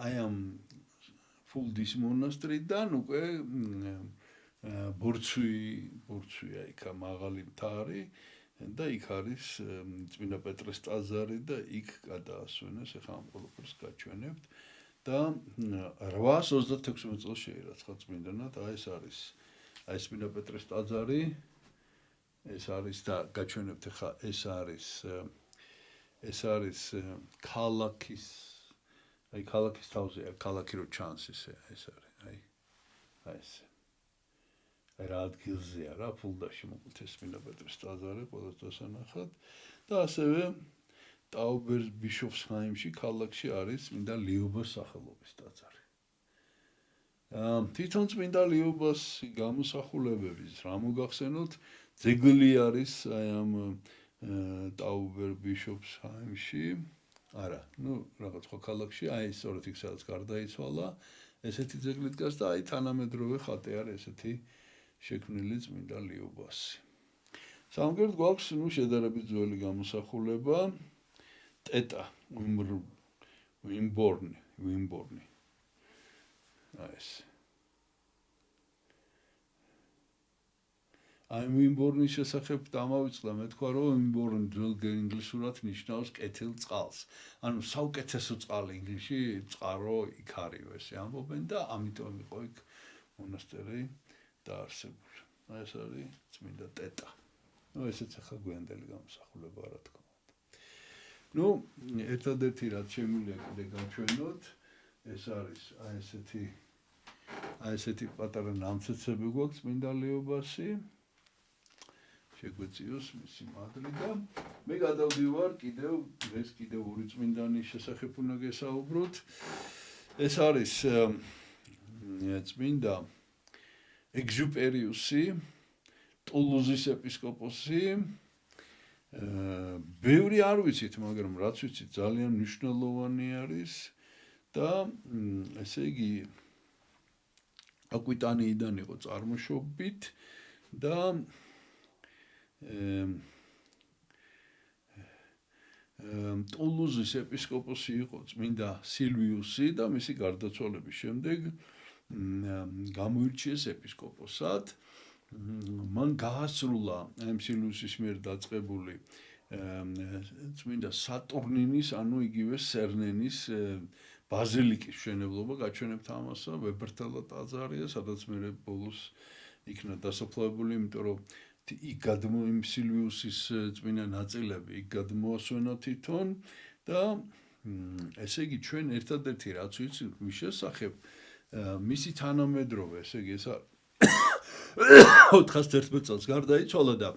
აი ამ ფულდის მონასტრიდან უკვე ბორცვია იქ მაღალი მთარი და იქ არის წმინდა პეტრეს ტაძარი და იქ გადაასვენეს, ეხლა ამ ყველაფერს გაჩვენებთ და 836 წელს შეირაცხა წმინდანად, აი ეს არის აი წმინდა პეტრეს ტაძარი, ეს არის და გაჩვენებთ ეხლა ეს არის ქალაქის აი ქალაქის თავზე, ქალაქი რო ჩანს ეს არის, აი ეს რა ადგილზეა რა ფულდაში მოკლედ ეს წმინდა პეტრეს ტაძარი ყველას დასანახად და ასევე ტაუბერბიშოფსჰაიმში ქალაქში არის წმინდა ლიობას სახელობის ტაძარი. თვითონ წმინდა ლიობას გამოსახულებების რა მოგახსენოთ, ძეგლი არის აი ამ ტაუბერბიშოფსჰაიმში, არა, ნუ რაღაც სხვა ქალაქში, აი სწორედ იქ სადაც გარდაიცვალა, ესეთი ძეგლი დგას და აი თანამედროვე ხატი არის ესეთი შექმნილი წმინდა ლიობასი. სამგერდ გვაქვს ნუ შედარებით ძველი გამოსახულება ტეტა ვიმბორნი. აი ეს. აი ვიმბორნის შესახებ დამავიწყდა, მე თქვა რომ ვიმბორნი ძველ ინგლისურად ნიშნავს კეთილ წყალს. ანუ საუკეთესო წყალი ინგლისში წყარო იქ არის ესე ამბობენ და ამიტომ იყო იქ მონასტერი დაარსებული. აი ეს არის წმინდა ტეტა. ნუ ესეც ახლა გვიანდელი გამოსახულება რა თქმა უნდა. ნუ ერთადერთი რაც შემიძლია კიდე გაჩვენოთ, ეს არის აი ესეთი პატარა ნამცეცები გვაქვს წმინდა ლიობასი. შეგვეციოს მისი მადლი და მე გადავდივარ კიდევ ორი წმინდანის შესახებ უნდა გესაუბროთ. ეს არის წმინდა ეგზუპერიუსი ტულუზის ეპისკოპოსი ბევრი არ ვიცით, მაგრამ რაც ვიცით ძალიან მნიშვნელოვანი არის და ესე იგი აკვიტანიიდან იყო წარმოშობით და ტულუზის ეპისკოპოსი იყო წმინდა სილვიუსი და მისი გარდაცვალების შემდეგ გამოირჩიეს ეპისკოპოსად. მან გაასრულა ამ სილვიუსის მიერ დაწყებული წმინდა სატურნინის, ანუ იგივე სერნენის ბაზილიკის მშენებლობა, გაჩვენებთ ამასა, ვებერთელა ტაძარია, სადაც მე ბოლოს იქნა დასაფლავებული, იმიტომ რომ იქ იმ სილვიუსის წმინდა ნაწილები იქ გადმოასვენა თვითონ და ესე იგი ჩვენ ერთადერთი რაც ვიცით მის შესახებ მისი თანამედროვე, ესე იგი ეს 411 წელს გარდაიცვალა და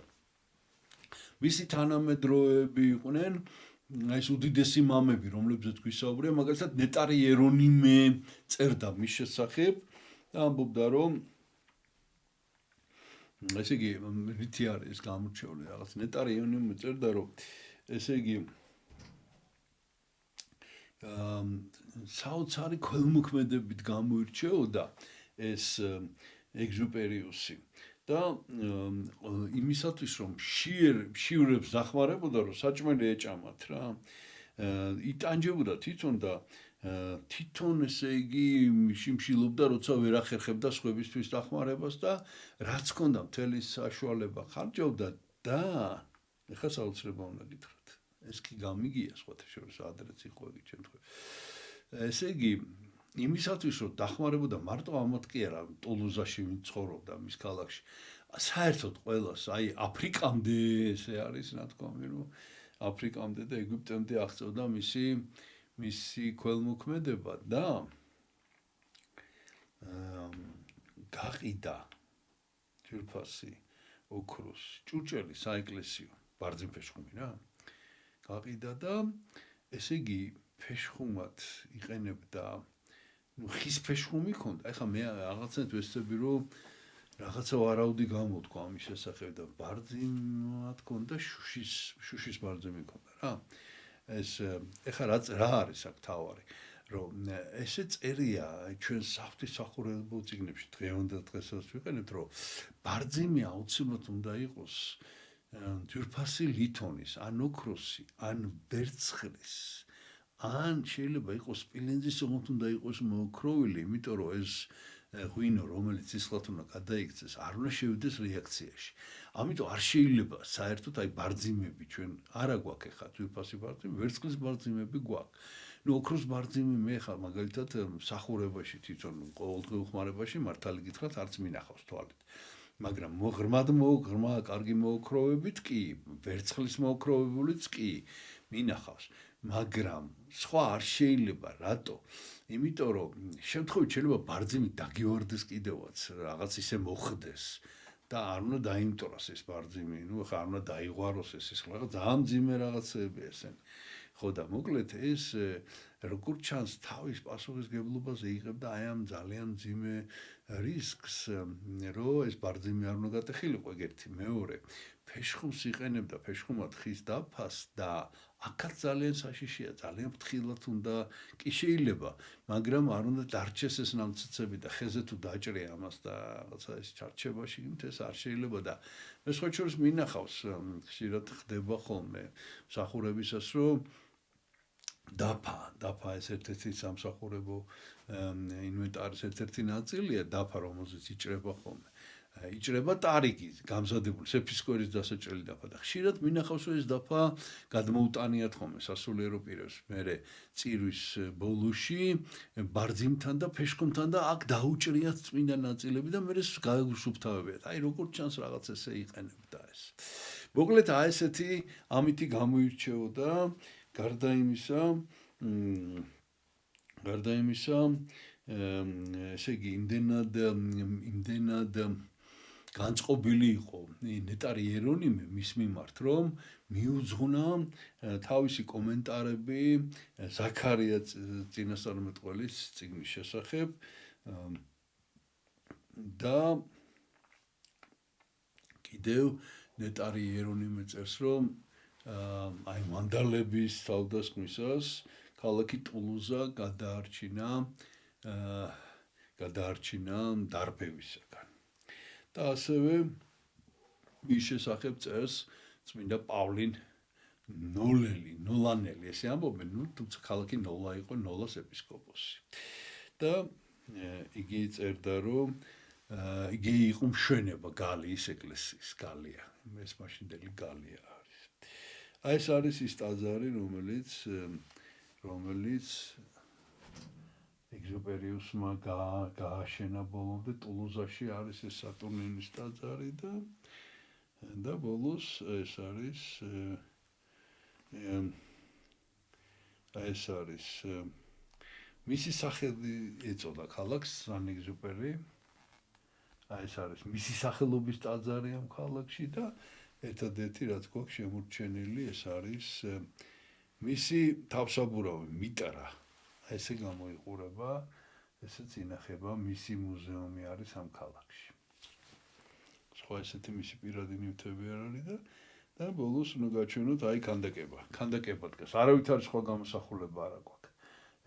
მისი თანამედროვეები იყვნენ ეს უდიდესი მამები, რომლებზეც გვისაუბრია, მაგალითად ნეტარი იერონიმე წერდა მის შესახებ და ამბობდა რომ ესე იგი რითი არის გამორჩეული რაღაც ნეტარი იერონიმე წერდა რომ ესე იგი საოცარი ქველმოქმედებით გამოირჩეოდა ეს ეგზუპერიუსი და იმისათვის რომ შიურებს დახმარებოდა რომ საჭმელი ეჭამათ რა იტანჯებოდა თვითონ და თვითონ ესე იგი შიმშილობდა როცა ვერ ახერხებდა სხვებისთვის დახმარებას და რაც ჰქონდა მთელი საშუალება ხარჯავდა და ეხლა საოცრება უნდა გითხრათ ეს კი გამიგია სხვათა შორის ადრეც იყო იგი შემთხვევა ესე იგი იმისათვის რომ დახმარებოდა მარტო ამათ კი არა ტულუზაში ვინ ცხოვრობდა მის ქალაქში საერთოდ ყველას აი აფრიკამდე ესე არის ნათქვამი რომ აფრიკამდე და ეგვიპტემდე აღწევდა მისი ქველმოქმედება და გაყიდა ჯირფასი ოქროს ჭურჭელი საეკლესიო ბარძიმფეშხუმი რა გაყიდა და ესე იგი ფეშხუმად იყენებდა ну ხის ფეშხუმი ქონდა ეხლა მე რაღაცნაირად ვეცდები რომ რაღაცა ვარაუდი გამოთქვა ამის შესახებ და ბარძიმად ქონდა შუშის ბარძიმი ქონდა რა ეს ეხლა რა არის აქ თავარი რომ ესე წერია ჩვენ საღვთისმსახურებელ წიგნებში დღევანდელ დღესაც ვიყენებთ რომ ბარძიმი აუცილებლად უნდა იყოს ჯვრფასი ლითონის ან ოქროსი ან ვერცხლის ან შეიძლება იყოს სპილენძის ოღონდ უნდა იყოს მოოქროვილი იმიტომ რომ ეს ღვინო რომელიც ისხლად უნდა გადაიქცეს არ უნდა შევიდეს რეაქციაში ამიტომ არ შეიძლება საერთოდ აი ბარძიმები ჩვენ არა გვაქვს ეხლა ჯვრფასი ბარძიმი ვერცხლის ბარძიმები გვაქვს ну ოქროს ბარძიმი მე ხა მაგალითად მსახურებაში თვითონ ყოველდღიურ ხმარებაში მართალი გითხრათ არც მინახავს თვალით მაგრამ ღრმა კარგი მოოქროვებით კი ვერცხლის მოოქროვებულიც კი მინახავს მაგრამ სხვა არ შეიძლება რატო იმიტომ რომ შემთხვევით შეიძლება ბარძიმი დაგივარდეს კიდევაც რაღაც ისე მოხდეს და არ უნდა დაიმტორას ეს ბარძიმი ну ხა არ უნდა დაიღვაროს ეს რაღაც ძალიან ძიმე რაღაცები ესენი ხო და მოკლედ ეს როგორც ჩანს თავის პასუხისგებლობაზე იღებდა აი ამ ძალიან ძიმე რისკს რომ ეს ბარძიმი არ უნდა გატეხილიყო ეგერთი მეორე ფეშხუმს იყენებდა ფეშხუმად ხის დაფას და აქაც ძალიან საშიშია ძალიან ფრთხილად უნდა კი შეიძლება მაგრამ არ უნდა დარჩეს ეს ნამცეცები და ხეზე თუ დაჭრია ამას და რაღაცა ეს ჩარჩებაში იმთეს არ შეიძლება და მე სხვა შორის მინახავს ხშირად ხდება ხოლმე მსახურებისას რომ დაფა ეს ერთ-ერთი სამსახურებო ინვენტარის ერთ-ერთი ნაწილია დაფა რომელზეც იჭრება ხოლმე იჭრება ტარიკი გამზადებული სეფისკვერის დასაჭრელი დაფა და ხშირად მინახავს რომ ეს დაფა გადმოუტანიათ ხოლმე სასულიერო პირებს მერე წირვის ბოლოში ბარძიმთან და ფეშხუმთან და აქ დაუჭრიათ წმინდა ნაწილები და მერე გაეგვსუფთავებიათ აი როგორც ჩანს რაღაც ესე იყენებდა ეს მოკლედ აი ესეთი ამითი გამოირჩეოდა გარდა იმისა ესე იგი იმდენად განწყობილი იყო ნეტარი იერონიმე მის მიმართ რომ მიუძღვნა თავისი კომენტარები ზაქარია წინასწარმეტყველის წიგნის შესახებ და კიდევ ნეტარი იერონი მეწერს, რომ აი ვანდალების თავდასხმისას ქალაქი ტულუზა გადაარჩინა დარბევისაგან. და ასევე მის შესახებ წერს წმინდა პავლინ ნოლანელი, ესე ამბობენ, თუმცა ქალაქი ნოლა იყო, ნოლას ეპისკოპოსი. და იგი წერდა, რომ იგი იყო მშვენება გალიის ეკლესიის, გალია, ეს მაშინდელი გალია არის. აი ეს არის ის ტაძარი, რომელიც ეგზუპერიუსმა გააშენა ბოლომდე ტულუზაში არის ეს სატურნინის ტაძარი და ბოლოს ეს არის მისი სახელი ეწოდა ქალაქს სან-ეგზუპერი. აი ეს არის მისი სახელობის ტაძარი ამ ქალაქში და ერთადერთი რაც გვაქვს შემორჩენილი ეს არის მისი თავსაბურავი მიტრა. ესე გამოიყურება, ესეც ინახება, მისი მუზეუმი არის ამ ქალაქში. სხვა ესეთი მისი პირადი ნივთები არ არის და ბოლოს უნდა გაჩვენოთ აი ქანდაკება დგას. არავითარი სხვა გამოსახულება არ აქვს.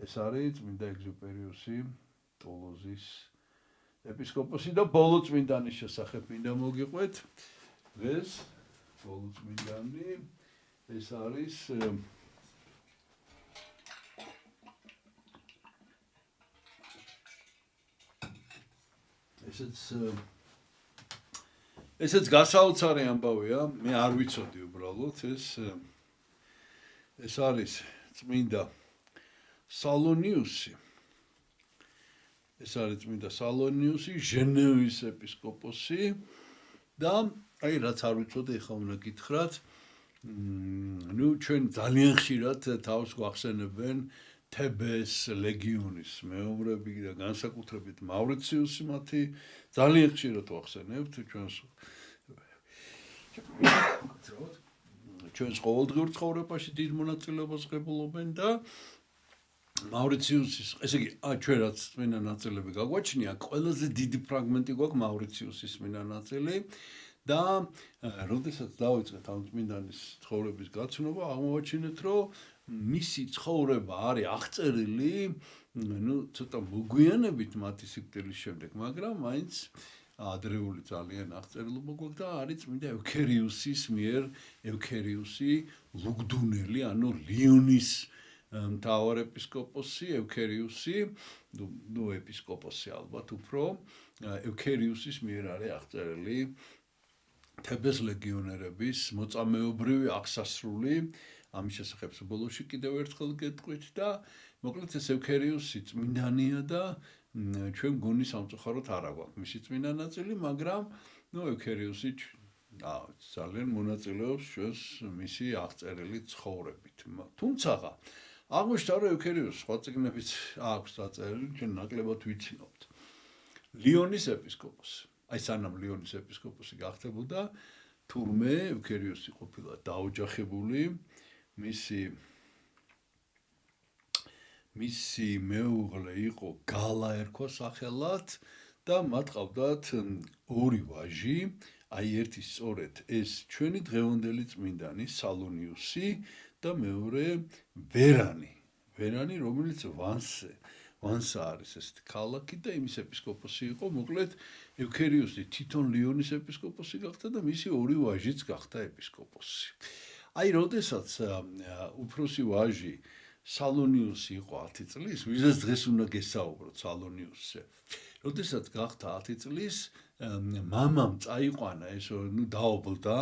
ეს არის წმინდა ეგზუპერიუსი, ტულუზის ეპისკოპოსი და ბოლო წმინდანის შესახებ მინდა მოგიყვეთ. დღეს ბოლო წმინდანი ეს არის ესეც გასაოცარი ამბავია, მე არ ვიცოდი უბრალოდ ეს არის წმინდა სალონიუსი. ეს არის წმინდა სალონიუსი, ჟენევის ეპისკოპოსი და აი რაც არ ვიცოდი, ეხლა უნდა გითხრათ, ჩვენ ძალიან ხშირად თავს გვახსენებენ თებეს ლეგიონის მეომრები და განსაკუთრებით მავრიციუსი მათი ძალიან ხშირად ვახსენებთ ჩვენს ყოველდღიურ ცხოვრებაში დიდ მონაწილეობას ღებულობენ და მავრიციუსის, ესე იგი, ჩვენ რაც წმინდა ნაწილები გაგვაჩნია, ყველაზე დიდი ფრაგმენტი გვაქვს მავრიციუსის წმინდა ნაწილი და როდესაც დავიწყეთ ამ წმინდანის ცხოვრების გაცნობა, აღმოვაჩინეთ, რომ მისი ცხოვრება არის აღწერილი, ცოტა მოგვიანებით მათი სიკვდილის შემდეგ, მაგრამ მაინც ადრეული ძალიან აღწერილობა გვაქვს და არის წმინდა ევქერიუსის მიერ, ევქერიუსი ლუგდუნელი, ანუ ლიონის მთავარ ეპისკოპოსი, ევქერიუსი, ეპისკოპოსი ალბათ უფრო, ევქერიუსის მიერ არის აღწერილი თებეს ლეგიონერების მოწამეობრივი აღსასრული. ამის შესახებ ბოლოში კიდევ ერთხელ გეტყვით და მოკლედ ეს ევქერიუსი წმინდანია და ჩვენ გონი სამწუხაროდ არ აქვს მისი წმინდა ნაწილი, მაგრამ ევქერიუსი ძალიან მონაწილეობს ჩვენს მისი აღწერილი ცხოვრებით. თუმცა აღმოჩნდა, რომ ევქერიუსს სხვა წიგნებიც აქვს დაწერილი, ჩვენ ნაკლებად ვიცნობთ. ლიონის ეპისკოპოსი. აი სანამ ლიონის ეპისკოპოსი გახდებოდა, თურმე ევქერიუსი ყოფილა დაოჯახებული, მისი მეუღლე იყო გალა ერქვა სახელად და მათ ყავდათ ორი ვაჟი, აი ერთი სწორედ ეს ჩვენი დღევანდელი წმინდანი სალონიუსი და მეორე ვერანი, რომელიც ვანსა არის ესეთი ქალაქი და იმის ეპისკოპოსი იყო, მოკლედ ევქერიუსი თვითონ ლიონის ეპისკოპოსი გახდა და მისი ორი ვაჟიც გახდა ეპისკოპოსი. აი, როდესაც უფროსი ვაჟი სალონიუსი იყო 10 წლის, ვისაც დღეს უნდა გესაუბროთ სალონიუსზე. როდესაც გახდა 10 წლის, მამამ წაიყვანა ეს, დაობლდა,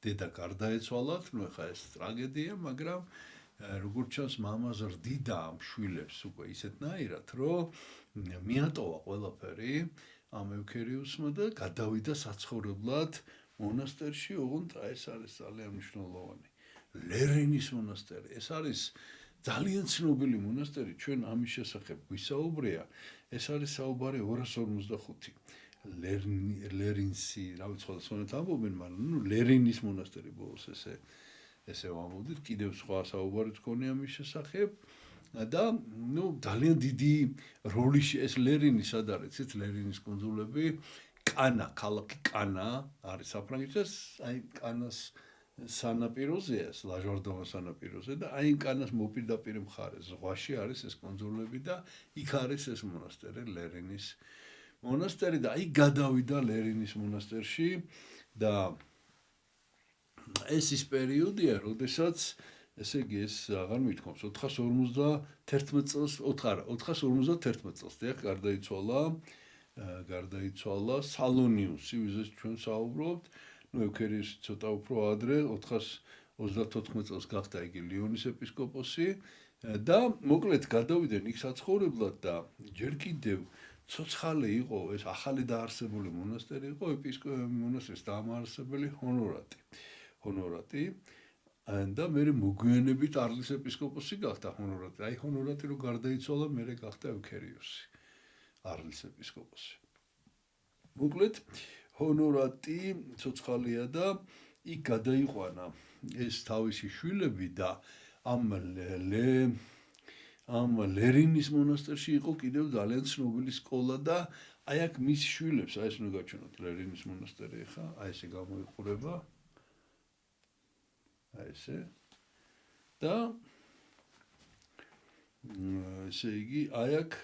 დედა გარდაეცვალა, ეხა ეს ტრაგედია, მაგრამ როგორც ჩანს, მამა ზრდიდა ამ შვილებს უკვე ისეთნაირად, რომ მიატოვა ყველაფერი ამ ევქერიუსმა და გადავიდა საცხოვრებლად მონასტერში, ოღონდ ეს არის ძალიან მნიშვნელოვანი. ლერინის მონასტერი. ეს არის ძალიან ცნობილი მონასტერი, ჩვენ ამის შესახებ გვისაუბრია. ეს არის საუბარი 245. ლერინსი, რა ვიცი, სხვადასხვანაირად ამბობენ, მაგრამ ლერინის მონასტერი ბოლოს ესე ვამბობდით, კიდევ სხვა საუბარიც გქონია ამის შესახებ და ძალიან დიდი როლი ეს ლერინი სად არის, იცით, ლერინის კუნძულები კანა, ქალაქი კანა არის საფრანგეთის, აი კანას სანაპიროზეა, ლაჟვარდოვას სანაპიროზე და აი კანას მოპირდაპირ მხარეს ზღვაში არის ეს კუნძულები და იქ არის ეს მონასტერი, ლერინის მონასტერი და აი გადავიდა ლერინის მონასტერში და ეს ის პერიოდია, როდესაც ესე იგი ეს აღარ მithkomს 451 წელს 451 წელს დიახ გარდაიცვალა სალონიუსი, ვიზეც ჩვენ საუბრობთ, ნუ ევქერის ცოტა უფრო ადრე 434 წელს გახდა იგი ლიონის ეპისკოპოსი და მოკლედ გადავიდნენ იქ საცხოვრებლად და ჯერ კიდევ ცოცხალი იყო ეს ახალი დაარსებული მონასტერი იყო მონასტრის დამაარსებელი ჰონორატი და მე მოგვიანებით არლის ეპისკოპოსი გახდა ჰონორატი. აი ჰონორატი რო გარდაიცვალა, მე გახდა ევქერიუსი, არლის ეპისკოპოსი. მოკლედ ჰონორატი ცოცხალია და იქ გადაიყვანა ეს თავისი შვილები და ამ ლერინის მონასტერში იყო კიდევ ძალიან ცნობილი სკოლა და აი აქ მის შვილებს, აი ეს უნდა გაჩვენოთ ლერინის მონასტერი ხა, აი ესე გამოიყურება. აი ესე და ესე იგი აი აქ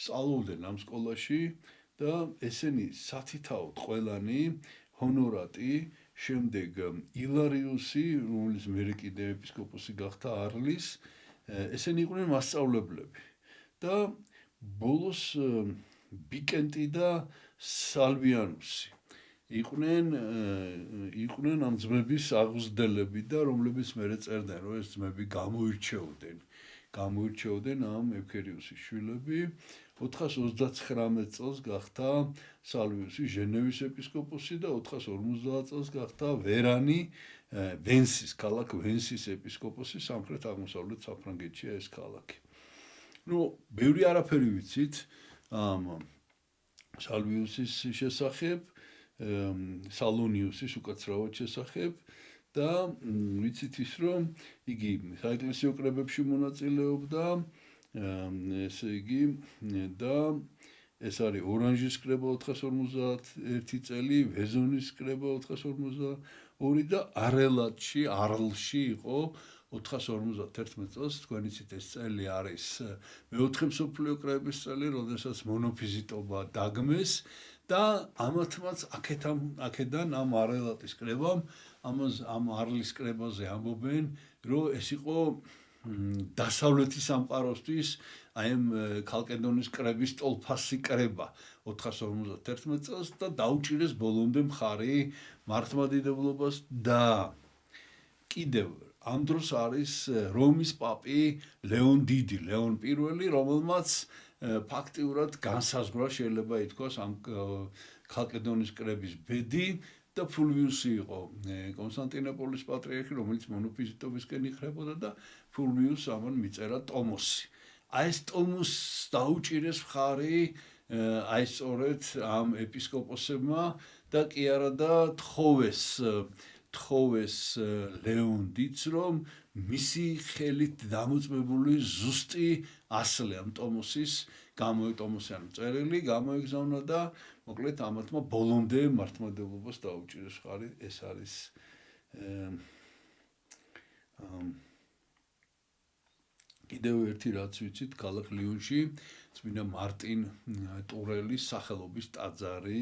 სწავლობდნენ ამ სკოლაში და ესენი სათითაოდ ყველანი ჰონორატი, შემდეგ ილარიუსი, რომელიც მერე კიდევ ეპისკოპოსი გახდა არლის, ესენი იყვნენ მასწავლებლები და ბოლოს ბიკენტი და სალვიანუსი იყვნენ ამ ძმების აღზრდელები და რომლებიც მერე წერდნენ, რომ ეს ძმები გამოირჩეოდნენ ამ ევქერიუსის შვილები. 439 წელს გახდა სალვიუსი ჟენევის ეპისკოპოსი და 450 წელს გახდა ვენსის, ქალაქ ვენსის ეპისკოპოსი, სამხრეთ-აღმოსავლეთ საფრანგეთშია ეს ქალაქი. ნუ, ბევრი არაფერი ვიცით ამ სალვიუსის შესახებ, სალონიუსის უკაცრავად შესახებ და ვიცით ის, რომ იგი საეკლესიო კრებებში მონაწილეობდა, ესე იგი და ეს არის ორანჟის კრება 451 წელი, ვეზონის კრება 452 და არლში იყო 451 წელს, თქვენ იცით ეს წელი არის მეოთხე მსოფლიო კრების წელი, როდესაც მონოფიზიტობა დაგმეს და ამათმაც აქედან ამ არელატის კრებამ, ამ არლის კრებაზე ამბობენ, რომ ეს იყო დასავლეთის სამყაროსთვის აი ამ ქალკედონის კრების ტოლფასი კრება 451 წელს და დაუჭირეს ბოლომდე მხარი მართლმადიდებლობას და კიდევ ამ დროს არის რომის პაპი ლეონ დიდი, ლეონ პირველი, რომელმაც ფაქტიურად განსაზღვრა შეიძლება ითქვას ამ ქალკედონის კრების ბედი და ფულვიუსი იყო კონსტანტინოპოლის პატრიარქი, რომელიც მონოფიზიტობისკენ იხრებოდა და ფულვიუსს ამან მიწერა ტომოსი. აი ეს ტომოსს დაუჭირეს მხარი აი სწორედ ამ ეპისკოპოსებმა და კი არა და თხოვეს ლეონ დიდს, რომ მისი ხელით დამოწმებული ზუსტი ასლი ამ ტომოსის ტომოსიან წერილი გამოეგზავნა და მოკლედ ამათმა ბოლომდე მართლმადიდებლობას დაუჭირეს მხარი. ეს არის კიდევ ერთი რაც ვიცით, ქალაქ ლიონში წმინდა მარტინ ტურელის სახელობის ტაძარი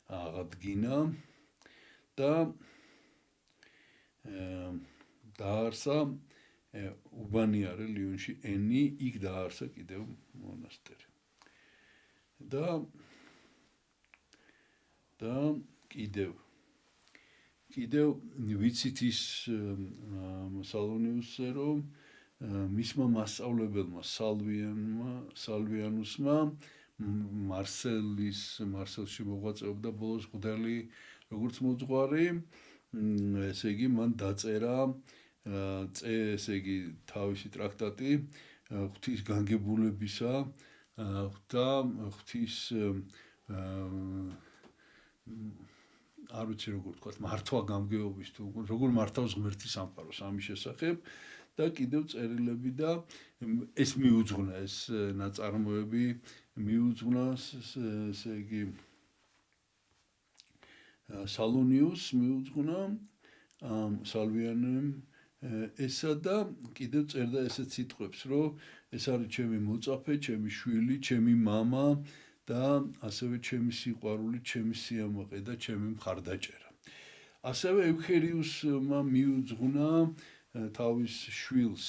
აღადგინა და დაარსა უბანიარე ლიონში ენი, იქ დაარსა კიდევ მონასტერი. და კიდევ ვიცით ის სალონიუსზე, რომ მისმა მასწავლებელმა სალვიანუსმა მარსელში მოღვაწეობდა ბოლოს მღვდელი როგორც მოძღვარი, ესე იგი მან დაწერა ესე იგი თავისი ტრაქტატი ღვთის განგებულებისა და ღვთის არ ვიცი როგორ ვთქვათ, მართვა გამგეობის თუ როგორ მართავს ღმერთი სამყაროს ამის შესახებ და კიდევ წერილები და ეს მიუძღვნა ეს ნაწარმოები მიუძღვნა ესე იგი სალონიუს მიუძღვნა სალვიანემ ესა და კიდევ წერდა ესეთ სიტყვებს, რომ ეს არის ჩემი მოწაფე, ჩემი შვილი, ჩემი მამა და ასევე ჩემი სიყვარული, ჩემი სიამაყე და ჩემი მხარდაჭერა. ასევე ევქერიუსმა მიუძღვნა თავის შვილს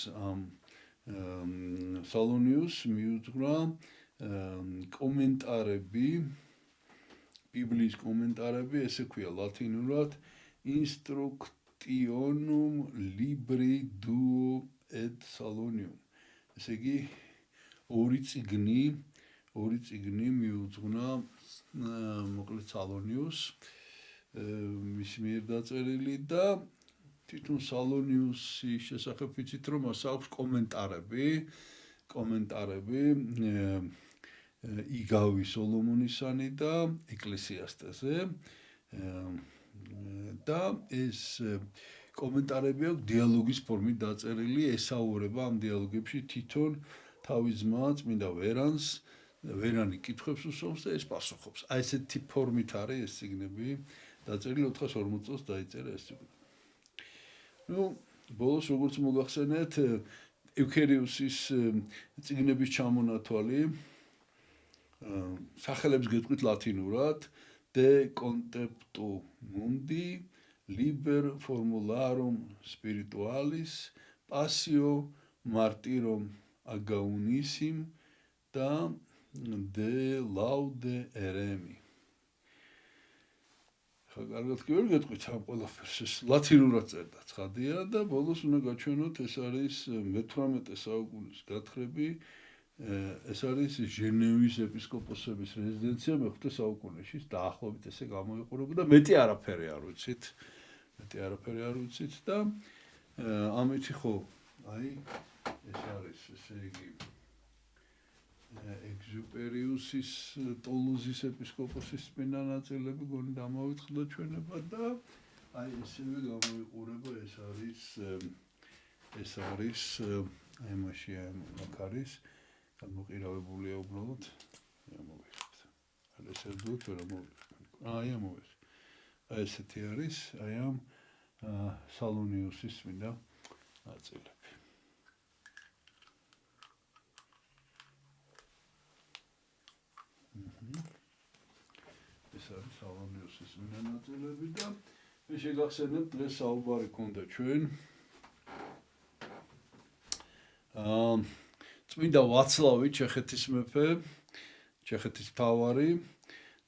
სალონიუსს მიუძღვნა კომენტარები, ბიბლიის კომენტარები, ესე ქვია ლათინურად instructionum libri duo et salonium. ესე იგი ორი წიგნი მიუძღვნა მოკლედ სალონიუსს მის მიერ დაწერილი და თვითონ სალონიუსის შესახებ ვიცით რომ მას აქვს კომენტარები იგავი სოლომონისანი და ეკლესიასტეზე და ეს კომენტარები აქვს დიალოგის ფორმით დაწერილი, ესაუბრება ამ დიალოგებში თვითონ თავის ძმა წმინდა ვერანი კითხვებს უსვამს და ეს პასუხობს. აი ესეთი ფორმით არის ეს წიგნები დაწერილი 440 წელს დაიწერა ეს წიგნი. ბოლოს როგორც მოგახსენეთ, ევქერიუსის წიგნების ჩამონათვალი სახელებს გეტყვით ლათინურად de contemptu mundi liber formularum spiritualis passio martyrum agaunissim და de laude eremi. კარგად კი ვერ გეტყვით ამ ყველაფერს, ლათინურად წერდა ცხადია და ბოლოს უნდა გაჩვენოთ ეს არის მე-18 საუკუნის გათხრები, ეს არის ჟენევის ეპისკოპოსების რეზიდენცია მე-5 საუკუნეში, დაახლოებით ესე გამოიყურებოდა, მეტი არაფერი არ ვიცით და ამით ხო, აი ეს არის ესე იგი ეგზუპერიუსის ტულუზის ეპისკოპოსის წმინდა ნაწილები გონი დამოვიწყდა ჩვენება და აი ესევე გამოიყურება ეს არის აი მაშინ აქ არის გამოყირავებულია უბრალოდ ამოვიხსენეთ. აი ესე დუთ ვერ ამოვიხსენეთ. აი ამოვიხსენეთ. აი ესეთი არის აი ამ სალონიუსის წმინდა ნაწილები. ეს არის სალონიუსის წმინდა ნაწილები და მე შეგახსენებთ დღეს საუბარი ქონდა ჩვენ წმინდა ვაცლავი ჩეხეთის მეფე, ჩეხეთის მთავარი,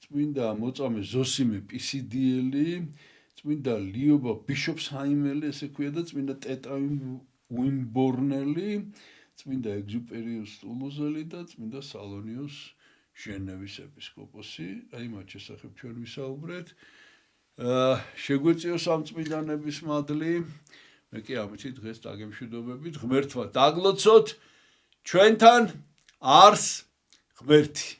წმინდა მოწამე ზოსიმე პისიდიელი, წმინდა ლიობა ბიშოპსჰაიმელი, ესე ქვია და წმინდა ტეტა უიმბორნელი, წმინდა ეგზუპერიუს ტულუზელი და წმინდა სალონიუს ჟენევის ეპისკოპოსი, აი მათ შესახებ ჩვენ ვისაუბრეთ. შეგვეწიოს ამ წმინდანების მადლი, მე კი ამით დღეს დაგემშვიდობებით, ღმერთმა დაგლოცოთ ჩვენთან არს ღმერთი.